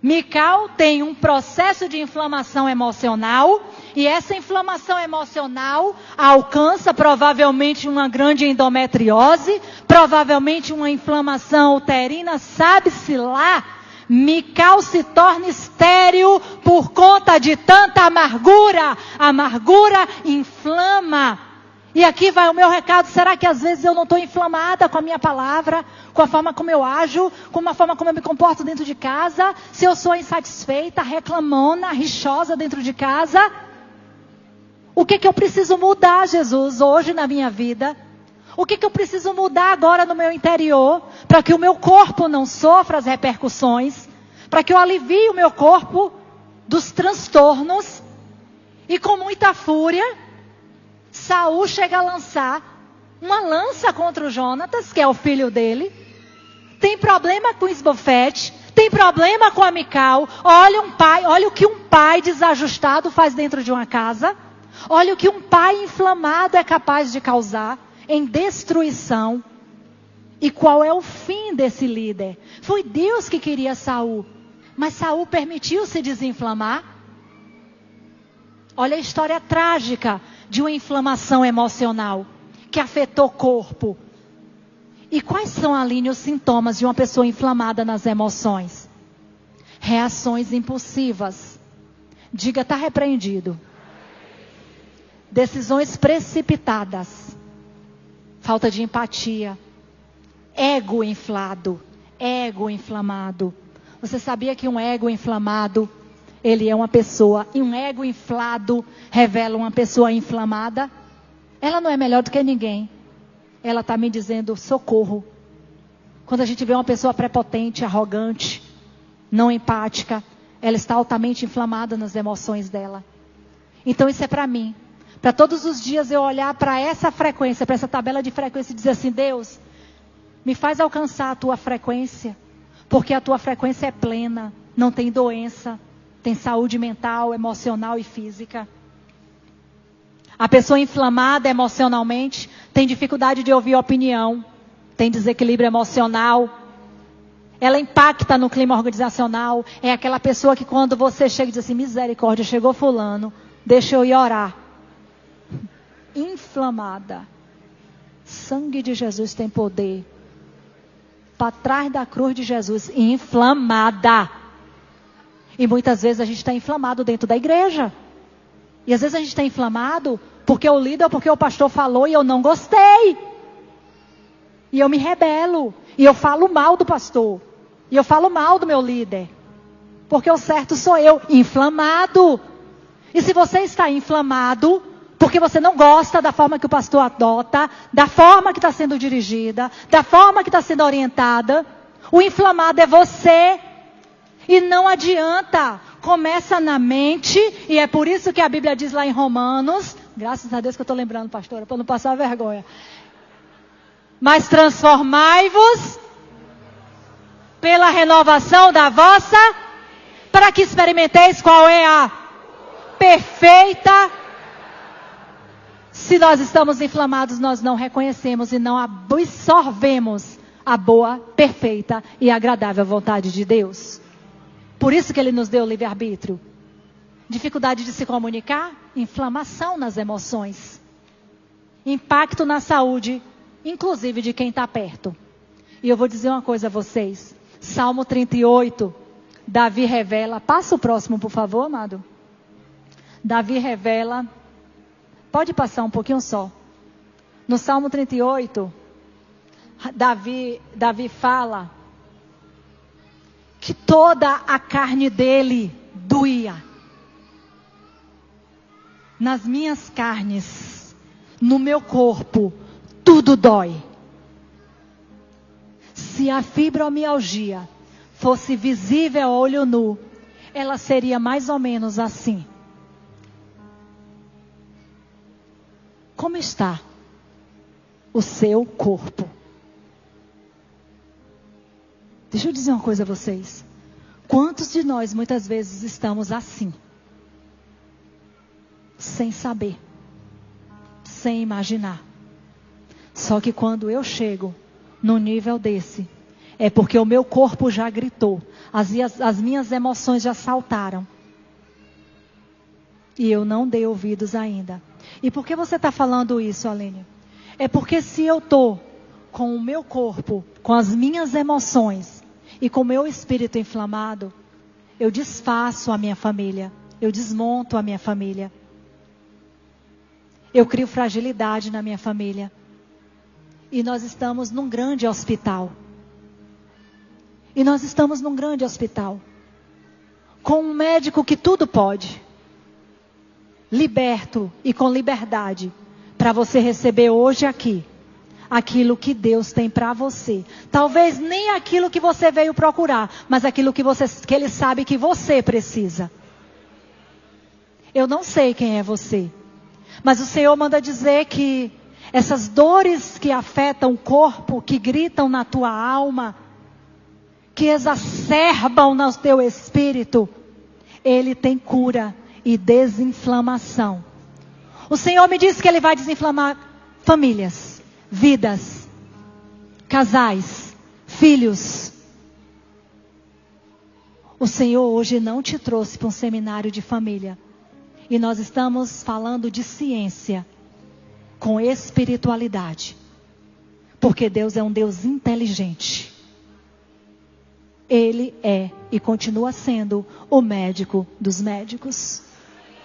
[SPEAKER 1] Mical tem um processo de inflamação emocional. E essa inflamação emocional alcança provavelmente uma grande endometriose. Provavelmente uma inflamação uterina. Sabe-se lá. Mical se torna estéril por conta de tanta amargura. A amargura inflama. E aqui vai o meu recado. Será que às vezes eu não estou inflamada com a minha palavra? Com a forma como eu ajo? Com a forma como eu me comporto dentro de casa? Se eu sou insatisfeita, reclamona, rixosa dentro de casa? O que eu preciso mudar, Jesus, hoje na minha vida? O que eu preciso mudar agora no meu interior? Para que o meu corpo não sofra as repercussões? Para que eu alivie o meu corpo dos transtornos? E com muita fúria, Saul chega a lançar uma lança contra o Jonatas, que é o filho dele. Tem problema com Isbofete, tem problema com a Mical. Olha o que um pai desajustado faz dentro de uma casa. Olha o que um pai inflamado é capaz de causar em destruição. E qual é o fim desse líder? Foi Deus que queria Saul, mas Saul permitiu se desinflamar. Olha a história trágica de uma inflamação emocional que afetou o corpo. E quais são, Aline, os sintomas de uma pessoa inflamada nas emoções? Reações impulsivas. Diga, está repreendido. Decisões precipitadas. Falta de empatia. Ego inflado. Ego inflamado. Você sabia que um ego inflamado, ele é uma pessoa, e um ego inflado revela uma pessoa inflamada? Ela não é melhor do que ninguém. Ela está me dizendo socorro. Quando a gente vê uma pessoa prepotente, arrogante, não empática, ela está altamente inflamada nas emoções dela. Então isso é para mim. Para todos os dias eu olhar para essa frequência, para essa tabela de frequência e dizer assim, Deus, me faz alcançar a tua frequência, porque a tua frequência é plena, não tem doença, tem saúde mental, emocional e física. A pessoa inflamada emocionalmente tem dificuldade de ouvir opinião, tem desequilíbrio emocional, ela impacta no clima organizacional. É aquela pessoa que quando você chega e diz assim, misericórdia, chegou fulano, deixa eu ir orar. Inflamada. Sangue de Jesus tem poder. para trás da cruz de Jesus, inflamada. E muitas vezes a gente está inflamado dentro da igreja. E às vezes a gente está inflamado porque o líder ou porque o pastor falou e eu não gostei. E eu me rebelo. E eu falo mal do pastor. E eu falo mal do meu líder. Porque o certo sou eu, inflamado. E se você está inflamado, porque você não gosta da forma que o pastor adota, da forma que está sendo dirigida, da forma que está sendo orientada, o inflamado é você. E não adianta. Começa na mente, e é por isso que a Bíblia diz lá em Romanos, graças a Deus que eu estou lembrando, pastora, para não passar vergonha. Mas transformai-vos pela renovação da vossa, para que experimenteis qual é a perfeita. Se nós estamos inflamados, nós não reconhecemos e não absorvemos a boa, perfeita e agradável vontade de Deus. Por isso que Ele nos deu o livre-arbítrio. Dificuldade de se comunicar, inflamação nas emoções, impacto na saúde, inclusive de quem está perto. E eu vou dizer uma coisa a vocês. Salmo 38, Davi revela. Passa o próximo, por favor, amado. Davi revela. Pode passar um pouquinho só. No Salmo 38, Davi fala que toda a carne dele doía. Nas minhas carnes, no meu corpo, tudo dói. Se a fibromialgia fosse visível a olho nu, ela seria mais ou menos assim. Como está o seu corpo? Deixa eu dizer uma coisa a vocês. Quantos de nós muitas vezes estamos assim? Sem saber. Sem imaginar. Só que quando eu chego no nível desse, é porque o meu corpo já gritou. As minhas emoções já saltaram. E eu não dei ouvidos ainda. E por que você está falando isso, Aline? É porque se eu estou com o meu corpo, com as minhas emoções e com o meu espírito inflamado, eu desfaço a minha família. Eu desmonto a minha família. Eu crio fragilidade na minha família. E nós estamos num grande hospital. E nós estamos num grande hospital. Com um médico que tudo pode. Liberto e com liberdade. Para você receber hoje aqui. Aquilo que Deus tem para você. Talvez nem aquilo que você veio procurar. Mas aquilo que Ele sabe que você precisa. Eu não sei quem é você. Mas o Senhor manda dizer que essas dores que afetam o corpo, que gritam na tua alma, que exacerbam no teu espírito, Ele tem cura e desinflamação. O Senhor me disse que Ele vai desinflamar famílias, vidas, casais, filhos. O Senhor hoje não te trouxe para um seminário de família. E nós estamos falando de ciência com espiritualidade. Porque Deus é um Deus inteligente. Ele é e continua sendo o médico dos médicos.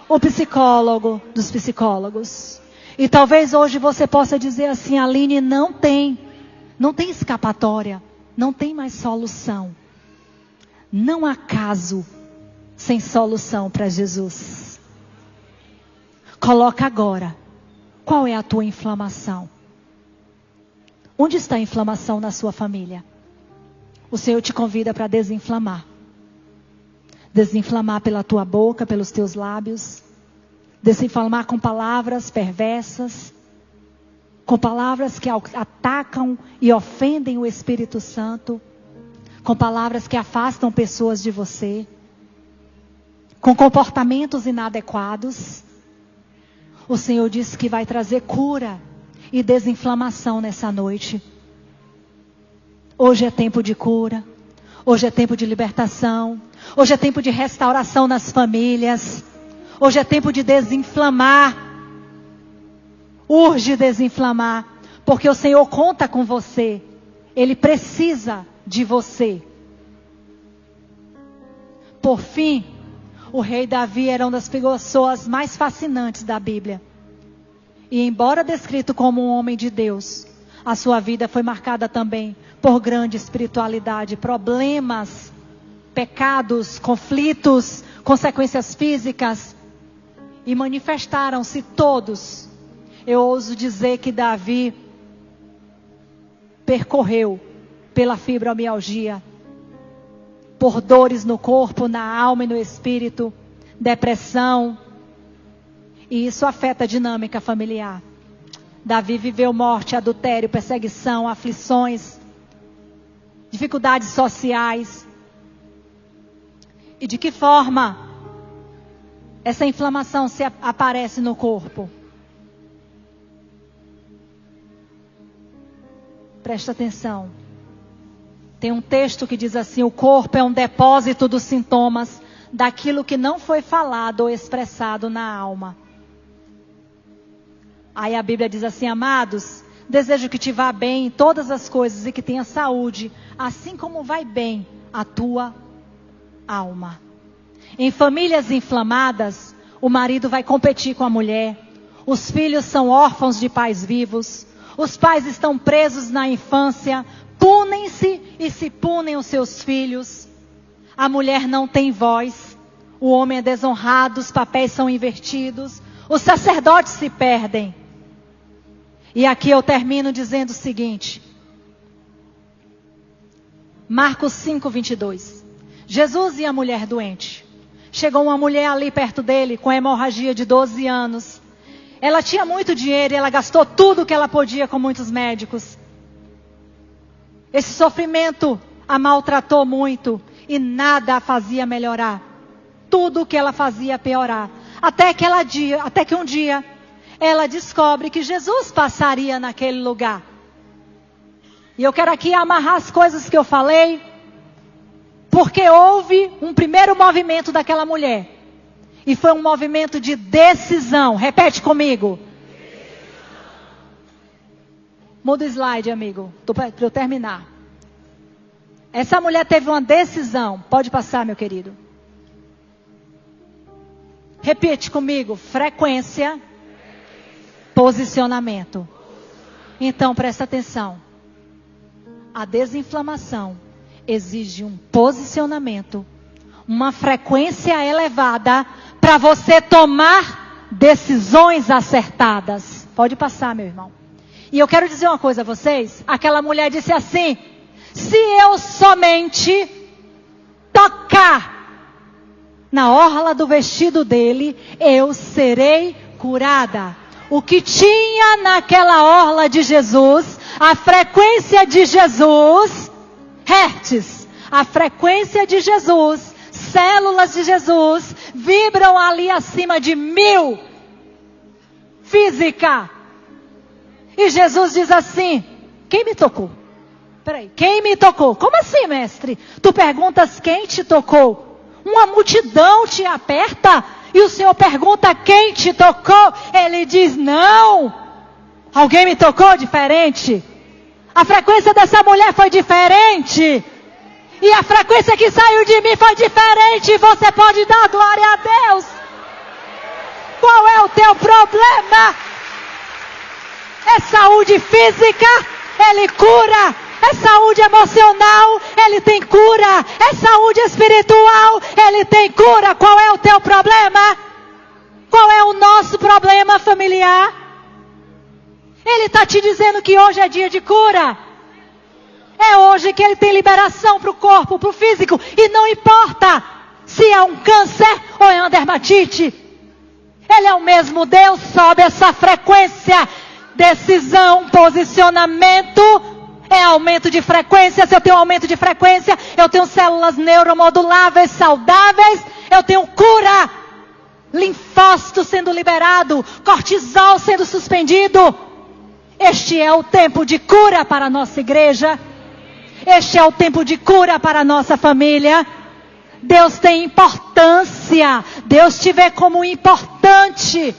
[SPEAKER 1] O psicólogo dos psicólogos. E talvez hoje você possa dizer assim, Aline, não tem escapatória. Não tem mais solução. Não há caso sem solução para Jesus. Coloca agora. Qual é a tua inflamação? Onde está a inflamação na sua família? O Senhor te convida para desinflamar. Desinflamar pela tua boca, pelos teus lábios. Desinflamar com palavras perversas. Com palavras que atacam e ofendem o Espírito Santo. Com palavras que afastam pessoas de você. Com comportamentos inadequados. O Senhor disse que vai trazer cura e desinflamação nessa noite. Hoje é tempo de cura. Hoje é tempo de libertação. Hoje é tempo de restauração nas famílias. Hoje é tempo de desinflamar. Urge desinflamar. Porque o Senhor conta com você. Ele precisa de você. Por fim, o rei Davi era uma das pessoas mais fascinantes da Bíblia. E embora descrito como um homem de Deus, a sua vida foi marcada também por grande espiritualidade, problemas, pecados, conflitos, consequências físicas. E manifestaram-se todos. Eu ouso dizer que Davi percorreu pela fibromialgia, por dores no corpo, na alma e no espírito, depressão. E isso afeta a dinâmica familiar. Davi viveu morte, adultério, perseguição, aflições, dificuldades sociais. E de que forma essa inflamação se aparece no corpo? Presta atenção. Tem um texto que diz assim: o corpo é um depósito dos sintomas daquilo que não foi falado ou expressado na alma. Aí a Bíblia diz assim: amados, desejo que te vá bem em todas as coisas e que tenha saúde, assim como vai bem a tua alma. Em famílias inflamadas, o marido vai competir com a mulher, os filhos são órfãos de pais vivos, os pais estão presos na infância, punem-se e se punem os seus filhos. A mulher não tem voz, o homem é desonrado, os papéis são invertidos, os sacerdotes se perdem. E aqui eu termino dizendo o seguinte. Marcos 5:22. Jesus e a mulher doente. Chegou uma mulher ali perto dele com hemorragia de 12 anos. Ela tinha muito dinheiro e ela gastou tudo que ela podia com muitos médicos. Esse sofrimento a maltratou muito e nada a fazia melhorar. Tudo que ela fazia piorar. Até que um dia ela descobre que Jesus passaria naquele lugar. E eu quero aqui amarrar as coisas que eu falei, porque houve um primeiro movimento daquela mulher. E foi um movimento de decisão. Repete comigo. Muda o slide, amigo, para eu terminar. Essa mulher teve uma decisão. Pode passar, meu querido. Repete comigo. Frequência. Posicionamento. Então, presta atenção. A desinflamação exige um posicionamento, uma frequência elevada para você tomar decisões acertadas. Pode passar, meu irmão. E eu quero dizer uma coisa a vocês. Aquela mulher disse assim: se eu somente tocar na orla do vestido dele, eu serei curada. O que tinha naquela orla de Jesus, a frequência de Jesus, hertz, a frequência de Jesus, células de Jesus, vibram ali acima de 1000, física. E Jesus diz assim: quem me tocou? Peraí, quem me tocou? Como assim, mestre? Tu perguntas quem te tocou? Uma multidão te aperta e o Senhor pergunta quem te tocou? Ele diz não. Alguém me tocou diferente? A frequência dessa mulher foi diferente. E a frequência que saiu de mim foi diferente. Você pode dar glória a Deus. Qual é o teu problema? É saúde física? Ele cura. É saúde emocional? Ele tem cura. É saúde espiritual? Ele tem cura. Qual é o teu problema? Qual é o nosso problema familiar? Ele está te dizendo que hoje é dia de cura. É hoje que ele tem liberação para o corpo, para o físico. E não importa se é um câncer ou é uma dermatite. Ele é o mesmo Deus, sobe essa frequência. Decisão, posicionamento, é aumento de frequência. Se eu tenho aumento de frequência, eu tenho células neuromoduláveis, saudáveis. Eu tenho cura. Linfócito sendo liberado, cortisol sendo suspendido. Este é o tempo de cura para a nossa igreja. Este é o tempo de cura para a nossa família. Deus tem importância. Deus te vê como importante.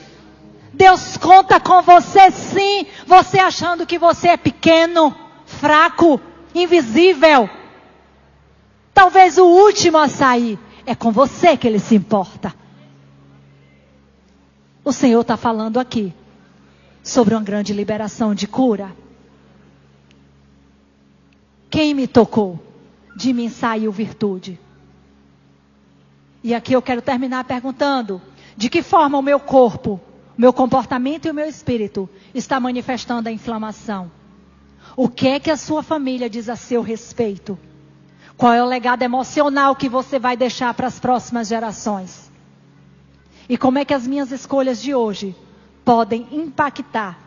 [SPEAKER 1] Deus conta com você sim. Você achando que você é pequeno, fraco, invisível. Talvez o último a sair. É com você que Ele se importa. O Senhor está falando aqui sobre uma grande liberação de cura. Quem me tocou? De mim saiu virtude. E aqui eu quero terminar perguntando: de que forma o meu corpo, meu comportamento e o meu espírito está manifestando a inflamação? O que é que a sua família diz a seu respeito? Qual é o legado emocional que você vai deixar para as próximas gerações? E como é que as minhas escolhas de hoje podem impactar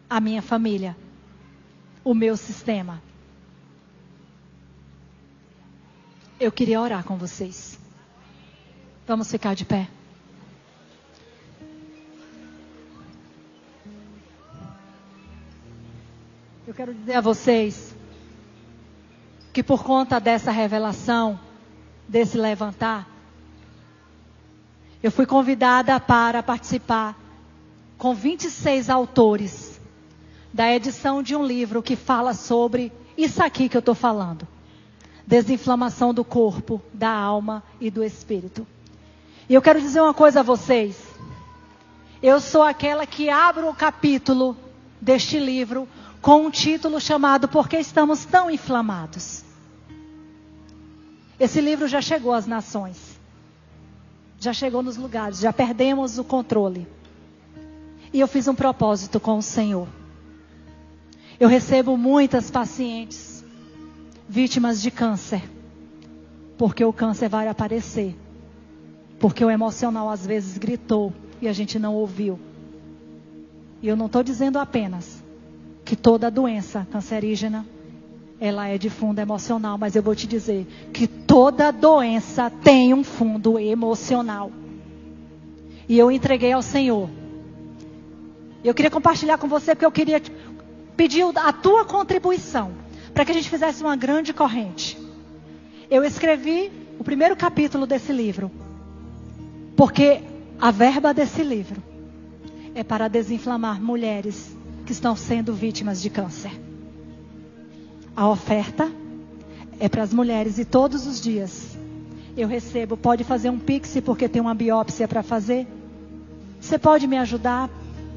[SPEAKER 1] a minha família, o meu sistema? Eu queria orar com vocês. Vamos ficar de pé. Eu quero dizer a vocês que por conta dessa revelação, desse levantar, eu fui convidada para participar com 26 autores da edição de um livro que fala sobre isso aqui que eu estou falando. Desinflamação do corpo, da alma e do espírito. E eu quero dizer uma coisa a vocês. Eu sou aquela que abro o capítulo deste livro com um título chamado Por que estamos tão inflamados? Esse livro já chegou às nações. Já chegou nos lugares, já perdemos o controle. E eu fiz um propósito com o Senhor. Eu recebo muitas pacientes vítimas de câncer, porque o câncer vai aparecer, porque o emocional às vezes gritou e a gente não ouviu. E eu não estou dizendo apenas que toda doença cancerígena ela é de fundo emocional, mas eu vou te dizer que toda doença tem um fundo emocional. E eu entreguei ao Senhor. Eu queria compartilhar com você, porque eu queria pedir a tua contribuição para que a gente fizesse uma grande corrente. Eu escrevi o primeiro capítulo desse livro, porque a verba desse livro é para desinflamar mulheres que estão sendo vítimas de câncer. A oferta é para as mulheres e todos os dias eu recebo. Pode fazer um Pix porque tem uma biópsia para fazer. Você pode me ajudar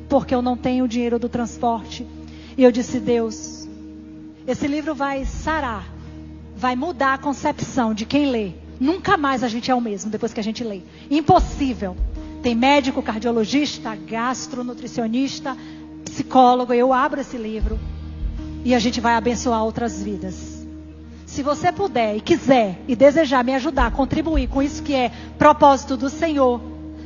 [SPEAKER 1] porque eu não tenho o dinheiro do transporte. E eu disse: Deus, esse livro vai sarar, vai mudar a concepção de quem lê. Nunca mais a gente é o mesmo depois que a gente lê. Impossível. Tem médico, cardiologista, gastronutricionista, psicólogo. Eu abro esse livro e a gente vai abençoar outras vidas. Se você puder e quiser e desejar me ajudar a contribuir com isso que é propósito do Senhor,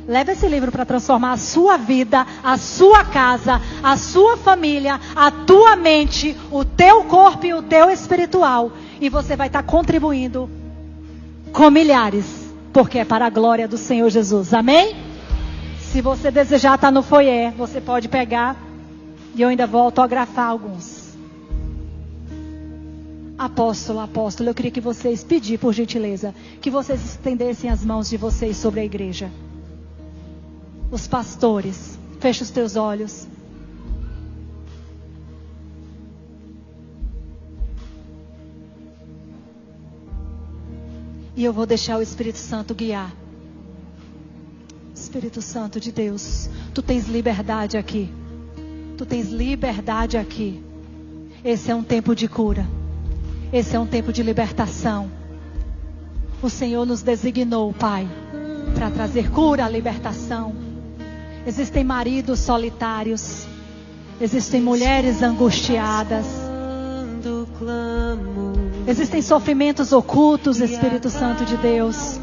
[SPEAKER 1] leve esse livro para transformar a sua vida, a sua casa, a sua família, a tua mente, o teu corpo e o teu espiritual. E você vai estar contribuindo com milhares, porque é para a glória do Senhor Jesus. Amém? Se você desejar estar no foyer, você pode pegar e eu ainda vou autografar alguns. Apóstolo, eu queria que vocês, pedir por gentileza, que vocês estendessem as mãos de vocês sobre a igreja. Os pastores, fecha os teus olhos. E eu vou deixar o Espírito Santo guiar. Espírito Santo de Deus, tu tens liberdade aqui. Tu tens liberdade aqui. Esse é um tempo de cura. Esse é um tempo de libertação. O Senhor nos designou, Pai, para trazer cura, libertação. Existem maridos solitários. Existem mulheres angustiadas. Existem sofrimentos ocultos, Espírito Santo de Deus.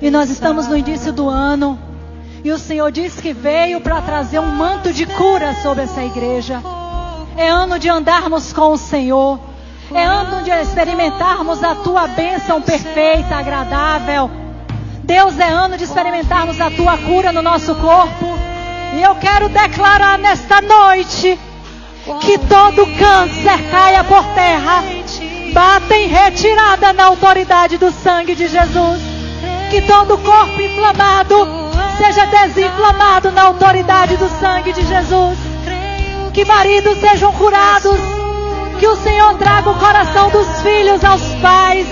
[SPEAKER 1] E nós estamos no início do ano. E o Senhor disse que veio para trazer um manto de cura sobre essa igreja. É ano de andarmos com o Senhor. É ano de experimentarmos a tua bênção perfeita, agradável. Deus, é ano de experimentarmos a tua cura no nosso corpo. E eu quero declarar nesta noite que todo câncer caia por terra. Bata em retirada na autoridade do sangue de Jesus. Que todo corpo inflamado seja desinflamado na autoridade do sangue de Jesus. Que maridos sejam curados. Que o Senhor traga o coração dos filhos aos pais,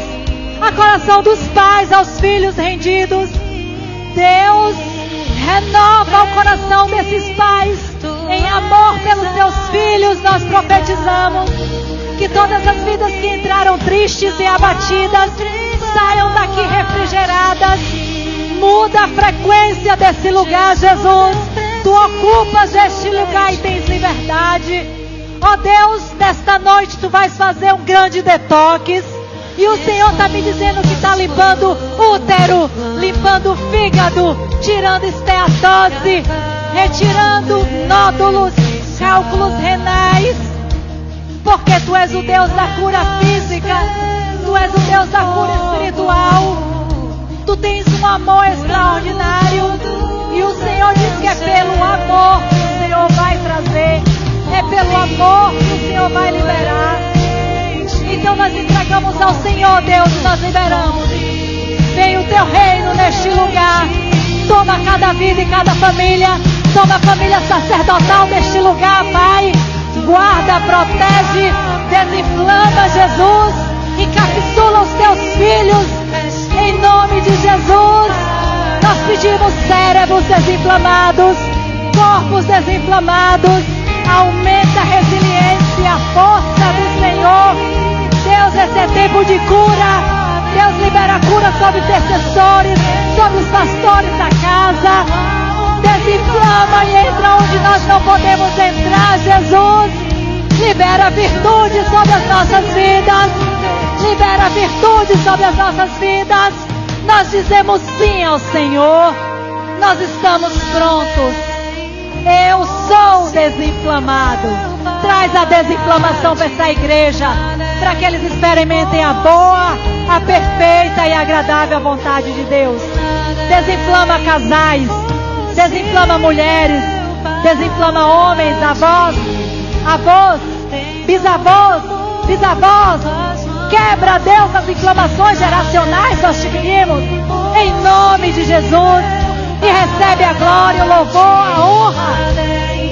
[SPEAKER 1] a coração dos pais aos filhos rendidos. Deus, renova o coração desses pais em amor pelos seus filhos. Nós profetizamos que todas as vidas que entraram tristes e abatidas saiam daqui refrigeradas. Muda a frequência desse lugar, Jesus. Tu ocupas este lugar e tens liberdade. Ó Deus, nesta noite Tu vais fazer um grande detox. E o Senhor está me dizendo que está limpando útero, limpando fígado, tirando esteatose, retirando nódulos, cálculos renais. Porque Tu és o Deus da cura física, Tu és o Deus da cura espiritual. Tu tens um amor extraordinário. E o Senhor diz que é pelo amor que o Senhor vai trazer. É pelo amor que o Senhor vai liberar. Então nós entregamos ao Senhor, Deus, e nós liberamos. Vem o Teu reino neste lugar. Toma cada vida e cada família. Toma a família sacerdotal neste lugar, Pai. Guarda, protege, desinflama, Jesus. Encapsula os Teus filhos. Em nome de Jesus. Nós pedimos cérebros desinflamados, corpos desinflamados. Aumenta a resiliência, a força do Senhor. Deus, esse é tempo de cura. Deus, libera cura sobre intercessores, sobre os pastores da casa. Desinflama e entra onde nós não podemos entrar, Jesus. Libera virtude sobre as nossas vidas. Libera virtude sobre as nossas vidas. Nós dizemos sim ao Senhor. Nós estamos prontos. Eu sou desinflamado. Traz a desinflamação para essa igreja, para que eles experimentem a boa, a perfeita e agradável vontade de Deus. Desinflama casais, desinflama mulheres, desinflama homens, avós, bisavós. Quebra, Deus, as inflamações geracionais, nós te pedimos, em nome de Jesus. E recebe a glória, o louvor, a honra,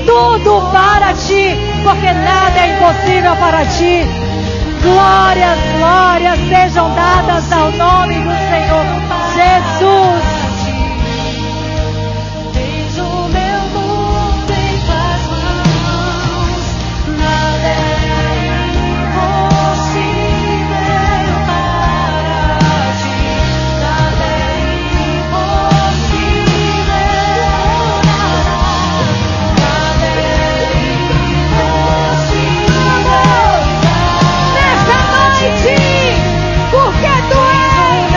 [SPEAKER 1] tudo para Ti, porque nada é impossível para Ti. Glórias, glórias sejam dadas ao nome do Senhor Jesus. Porque Tu és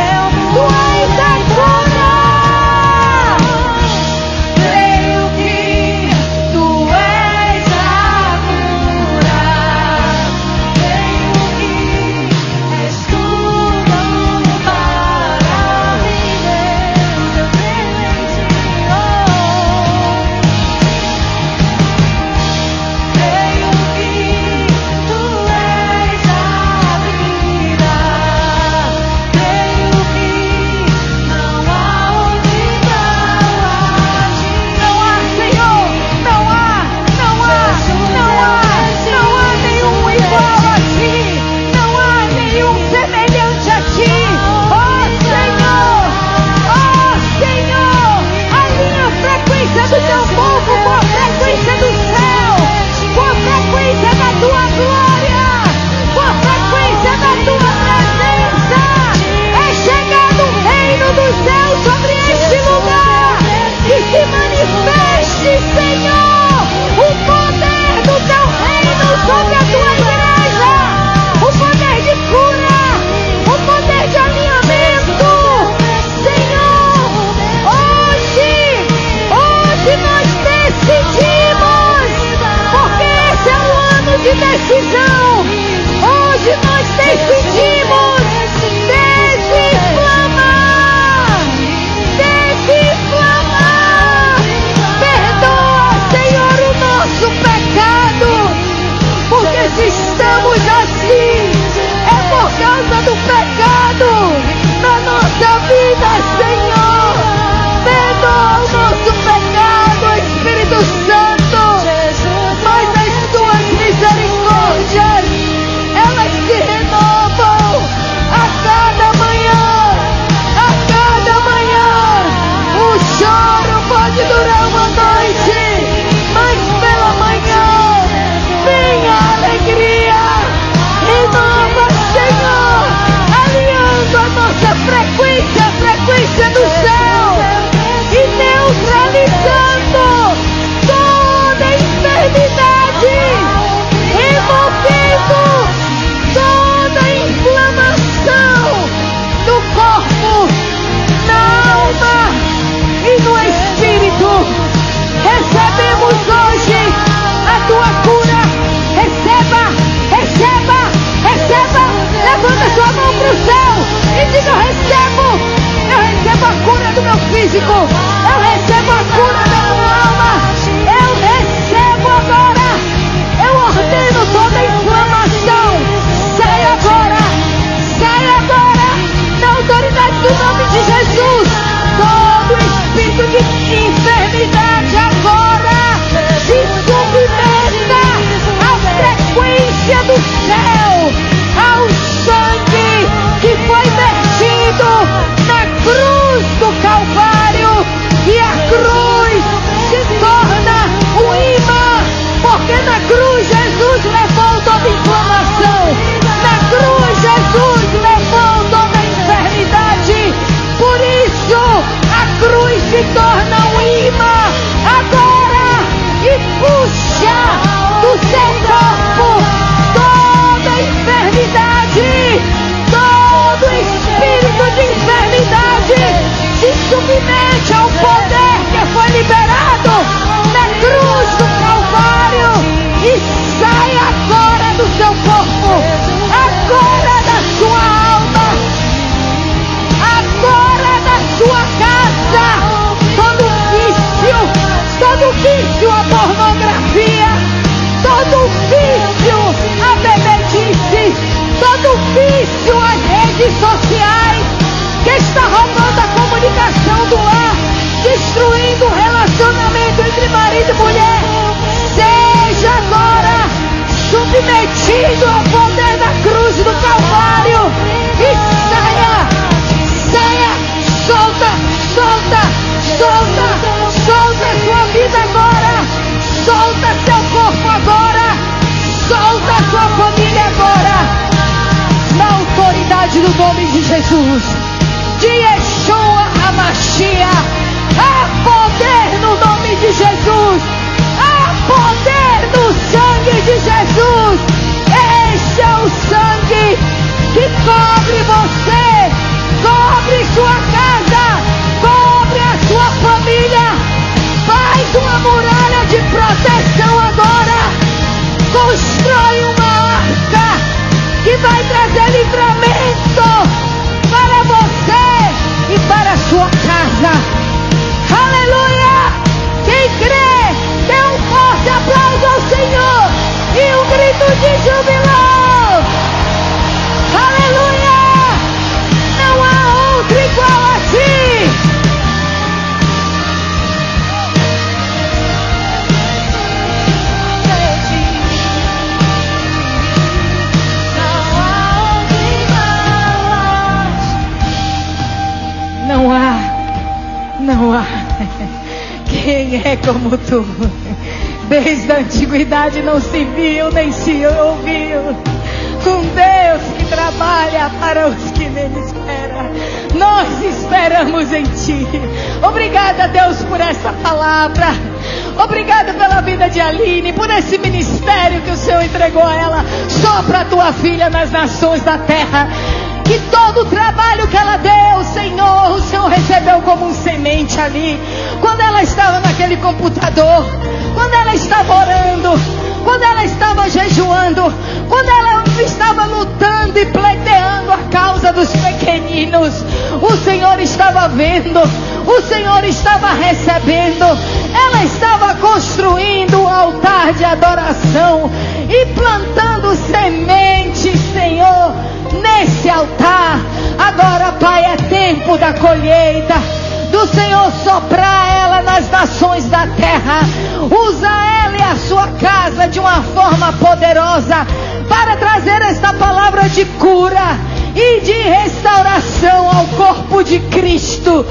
[SPEAKER 2] frequência do céu e neutralizando toda enfermidade, removendo toda inflamação no corpo, na alma e no espírito. Recebemos hoje a tua cura. Receba, receba, receba. Levanta sua mão para o céu e diga: eu recebo a cura do meu físico, eu recebo a cura da minha alma, eu recebo agora, eu ordeno toda inflamação, sai agora, na autoridade do nome de Jesus, todo espírito de enfermidade agora se submeta à frequência do céu, ao sangue que foi vertido na cruz do Calvário, e a cruz se torna um imã, porque na cruz Jesus levou toda inflamação, na cruz Jesus levou toda enfermidade, por isso a cruz se torna um imã agora e puxa do seu corpo toda enfermidade, todo espírito de enfermidade se submete ao poder que foi liberado na cruz do Calvário e sai agora do seu corpo, agora da sua alma, agora da sua casa. Todo vício à pornografia, todo vício à bebedice, todo vício às redes sociais que está roubando a comunicação do lar, destruindo o relacionamento entre marido e mulher, seja agora submetido ao poder da cruz do Calvário e saia, solta sua vida agora, solta seu corpo agora, solta sua família agora, na autoridade do nome de Jesus, de Yeshua HaMashiach. Há poder no nome de Jesus, há poder no sangue de Jesus. Este é o sangue que cobre você, cobre sua casa, cobre a sua família. Faz uma muralha de proteção agora. Constrói uma arca que vai trazer livramento para você e para a sua casa. Aleluia! Quem crê, dê um forte aplauso ao Senhor e um grito de júbilo. Aleluia! Não há outro igual a ti. Não há quem é como tu. Desde a antiguidade não se viu nem se ouviu um Deus que trabalha para os que nele esperam. Nós esperamos em ti. Obrigada, Deus, por essa palavra. Obrigada pela vida de Aline, por esse ministério que o Senhor entregou a ela, só para a tua filha nas nações da terra. Que todo o trabalho que ela deu, Senhor, o Senhor recebeu como um semente ali. Quando ela estava naquele computador, quando ela estava orando, quando ela estava jejuando, quando ela estava lutando e pleiteando a causa dos pequeninos, o Senhor estava vendo, o Senhor estava recebendo. Ela estava construindo um altar de adoração e plantando sementes, Senhor, nesse altar. Agora, Pai, é tempo da colheita, do Senhor soprar ela nas nações da terra. Usa ela e a sua casa de uma forma poderosa para trazer esta palavra de cura e de restauração ao corpo de Cristo.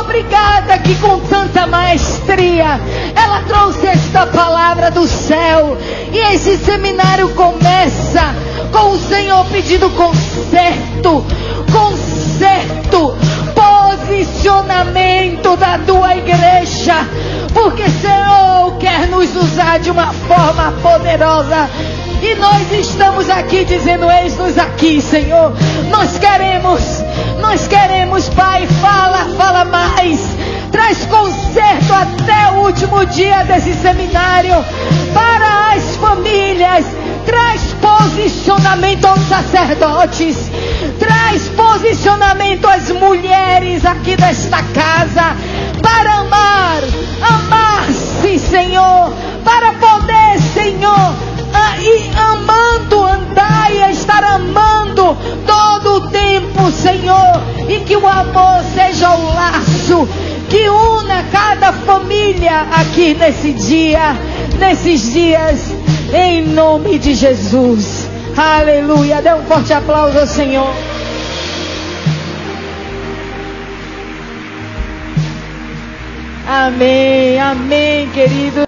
[SPEAKER 2] Obrigada que com tanta maestria ela trouxe esta palavra do céu. E esse seminário começa com o Senhor pedindo conserto, posicionamento da tua igreja, porque Senhor quer nos usar de uma forma poderosa. E nós estamos aqui dizendo: eis-nos aqui, Senhor. Nós queremos, Pai, fala mais. Traz conserto até o último dia desse seminário para as famílias. Traz posicionamento aos sacerdotes. Traz posicionamento às mulheres aqui desta casa para amar-se, Senhor, para poder, Senhor, e amando, andar e estar amando todo o tempo, Senhor, e que o amor seja o laço que una cada família aqui nesses dias, em nome de Jesus. Aleluia. Dê um forte aplauso ao Senhor. Amém, amém, querido.